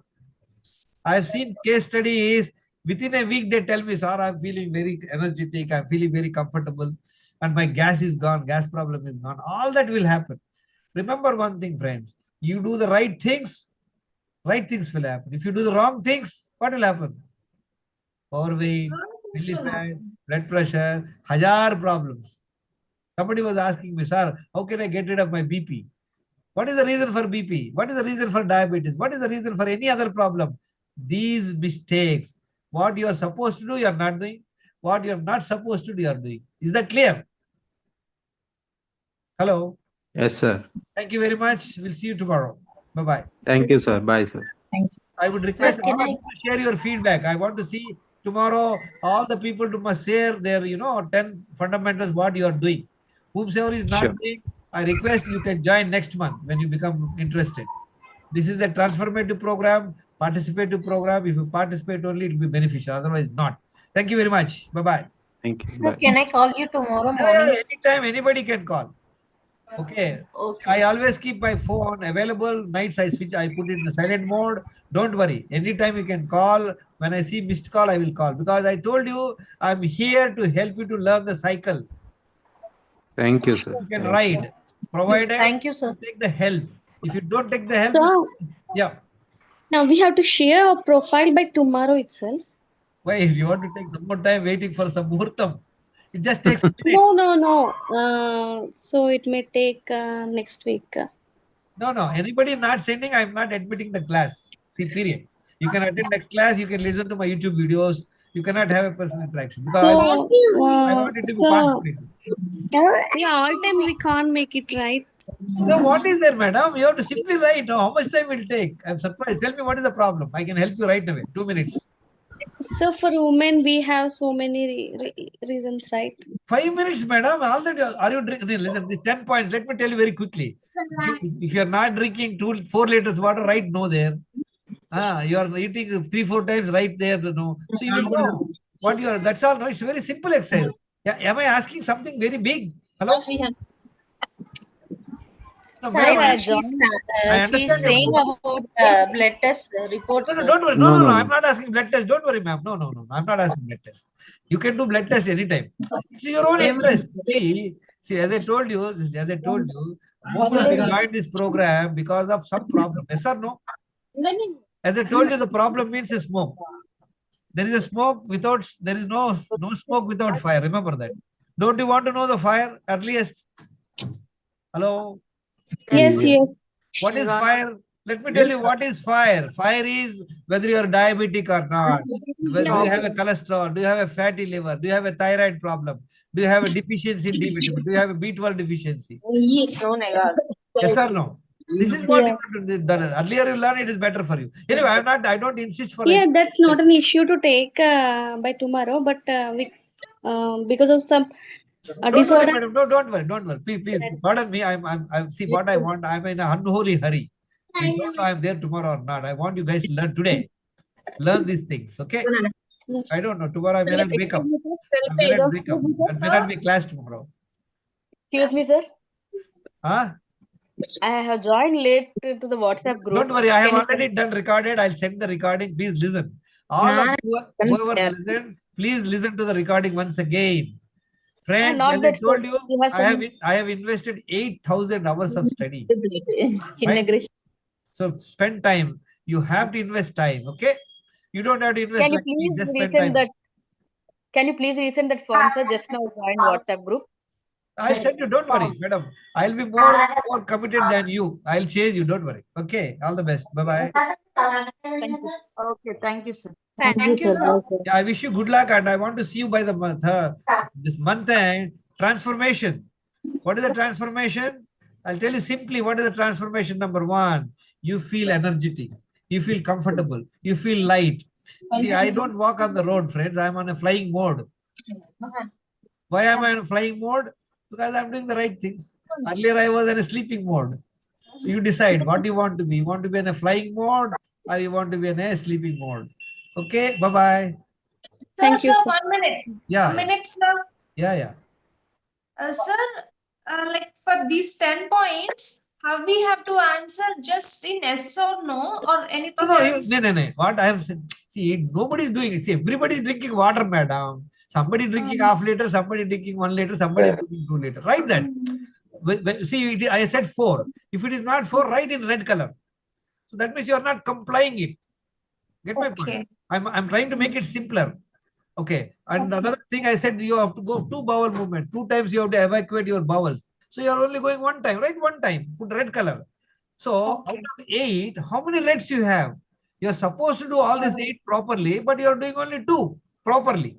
S1: I have seen case studies. Within a week, they tell me, sir, I'm feeling very energetic. I'm feeling very comfortable. And my gas is gone. Gas problem is gone. All that will happen. Remember one thing, friends. You do the right things will happen. If you do the wrong things, what will happen? Overweight, belly fat, blood pressure, 1,000 problems. Somebody was asking me, sir, how can I get rid of my BP? What is the reason for BP? What is the reason for diabetes? What is the reason for any other problem? These mistakes. What you are supposed to do, you are not doing. What you are not supposed to do, you are doing. Is that clear? Hello.
S3: Yes, sir.
S1: Thank you very much. We'll see you tomorrow. Bye-bye.
S3: Thank you, sir. Bye, sir.
S1: I would request
S7: can
S1: all of you to share your feedback. I want to see tomorrow all the people to must share their 10 fundamentals what you are doing. Whomsoever is not
S3: Sure.
S1: doing, I request you can join next month when you become interested. This is a transformative program, participative program. If you participate only, it will be beneficial. Otherwise, not. Thank you very much. Bye-bye.
S3: Thank you.
S7: Sir,
S3: Bye.
S7: can I call you tomorrow
S1: Yeah,
S7: morning?
S1: anytime, anybody can call. Okay.
S7: Okay.
S1: I always keep my phone available. Nights I switch, I put it in the silent mode. Don't worry. Anytime you can call. When I see missed call, I will call. Because I told you, I'm here to help you to learn the cycle.
S3: Thank you, sir.
S1: You can
S3: Thank
S1: ride. Provided
S7: Thank you, sir.
S1: take the help. If you don't take the help,
S10: So
S1: yeah.
S10: now we have to share our profile by tomorrow itself.
S1: Why? If you want to take some more time waiting for some muhurtam, it just takes a minute.
S10: No. So it may take next week.
S1: No. Anybody not sending, I'm not admitting the class. See, period. You can attend next class. You can listen to my YouTube videos. You cannot have a personal interaction because I
S10: So,
S1: want it to be participating.
S10: yeah, all time we can't make it, right?
S1: No, what is there, madam? You have to simply write. Oh, how much time will it take? I'm surprised. Tell me what is the problem. I can help you right away. 2 minutes.
S10: So for women, we have so many reasons, right?
S1: 5 minutes, madam. All that are you drinking? Listen, these 10 points. Let me tell you very quickly. If you are not drinking 4 liters water, write no there. You are eating 3-4 times, right there. No. So you will know what you are. That's all. No, it's a very simple exercise. Yeah, am I asking something very big? Hello? No,
S7: Sir,
S1: madam,
S7: she's
S1: I understand your
S7: saying
S1: point.
S7: about blood test reports.
S1: No,
S7: sir.
S1: don't worry.
S3: No,
S1: No.
S3: no.
S1: I'm not asking blood test. Don't worry, ma'am. No. I'm not asking blood test. You can do blood test anytime. It's your own interest. See, as I told you, most of you joined this program because of some problem. Yes or no? As I told you, the problem means a smoke. There is a smoke without, there is no smoke without fire. Remember that. Don't you want to know the fire earliest? Hello?
S10: Yes.
S1: What is fire? Let me tell you what is fire. Fire is whether you are diabetic or not. Whether you have a cholesterol, do you have a fatty liver, do you have a thyroid problem, do you have a deficiency in D vitamin, do you have a B12 deficiency? Yes or no? This is what you have to do. Earlier you learn, it is better for you. Anyway, I don't insist for
S10: Yeah,
S1: it.
S10: that's not an issue to take by tomorrow, but we because of some
S1: Don't worry,
S10: disorder.
S1: madam. No, don't worry. Please, pardon me. I'm see what I want. I'm in a unholy hurry. I don't know I'm there tomorrow or not. I want you guys to learn today. Learn these things, okay? I don't know. Tomorrow I may not wake up. I may not wake up. There may not be class tomorrow.
S8: Excuse me, sir.
S1: Huh?
S8: I have joined late to the WhatsApp group.
S1: Don't worry. I have
S8: Can you
S1: already done recorded. I'll send the recording. Please listen. All of you, whoever listen, please listen to the recording once again. Friends,
S8: not
S1: as I
S8: that
S1: told
S8: sir.
S1: you,
S8: You have some
S1: I have invested 8,000 hours of study.
S4: Right?
S1: So spend time. You have to invest time. Okay. You don't have to invest
S8: can you
S1: like me,
S8: please
S1: just spend
S8: resend
S1: time.
S8: that? Can you please resend that form, sir? Just now joined WhatsApp group.
S1: I'll send you. Don't worry, madam. I'll be more committed than you. I'll chase you. Don't worry. Okay. All the best. Bye bye.
S8: Thank you.
S5: Okay, thank you, sir.
S4: Thank you,
S7: Thank you,
S4: sir.
S7: sir.
S4: Bye, sir.
S1: Yeah, I wish you good luck, and I want to see you by the month. This month end transformation. What is the transformation? I'll tell you simply. What is the transformation? Number one, you feel energetic. You feel comfortable. You feel light. See, I don't walk on the road, friends. I'm on a flying mode. Why am I in a flying mode? Because I'm doing the right things. Earlier, I was in a sleeping mode. So you decide what you want to be. You want to be in a flying mode or you want to be in a sleeping mode. Okay, bye-bye.
S10: Thank you,
S7: Sir,
S10: sir.
S7: 1 minute.
S1: Yeah,
S7: A minute, sir.
S1: yeah.
S7: Sir, like for these 10 points, we have to answer just in yes or no or anything else?
S1: No. What I have said, see, nobody's doing it. See, everybody's drinking water, madam. Somebody drinking half liter, somebody drinking 1 liter, somebody drinking 2 liter. Write that. See, I said 4. If it is not 4, write in red color. So that means you are not complying it. Get my point?
S7: Okay.
S1: I'm trying to make it simpler. Okay. And another thing I said, you have to go 2 bowel movement. 2 times you have to evacuate your bowels. So you are only going 1 time. Write 1 time. Put red color. So out of 8, how many reds you have? You are supposed to do all these 8 properly, but you are doing only 2 properly.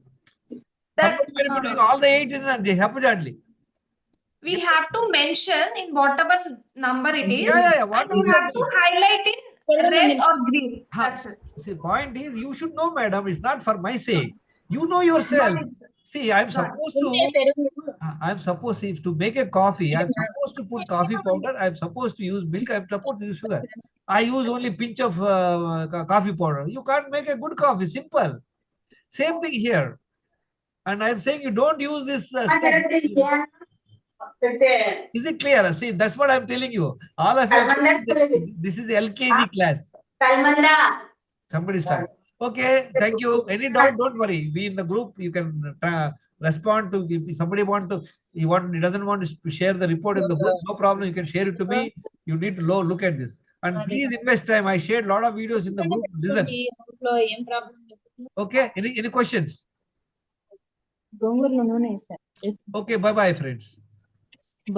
S7: That
S1: Suppose you will be doing all the 8 in haphazardly.
S7: we have to mention in whatever number it is.
S1: Yeah.
S7: And
S1: Whatever
S7: we
S1: you are
S7: have to
S1: doing.
S7: highlight in red or green.
S1: Huh.
S7: That's it.
S1: See, point is, you should know, madam. It's not for my sake. You know yourself.
S7: Got it, sir.
S1: See, I'm supposed if to make a coffee, I'm supposed to put coffee powder. I'm supposed to use milk. I'm supposed to use sugar. I use only pinch of coffee powder. You can't make a good coffee. Simple. Same thing here. And I'm saying you don't use this stuff. Is it clear? See, that's what I'm telling you. All of you, this is LKG class. Somebody start. Okay, thank you. Any doubt? Don't worry. We in the group, you can respond to. If somebody he doesn't want to share the report in the group, no problem. You can share it to me. You need to look at this. And please invest time. I shared a lot of videos in the group. Listen. Okay. Any questions? Okay. Bye bye, friends.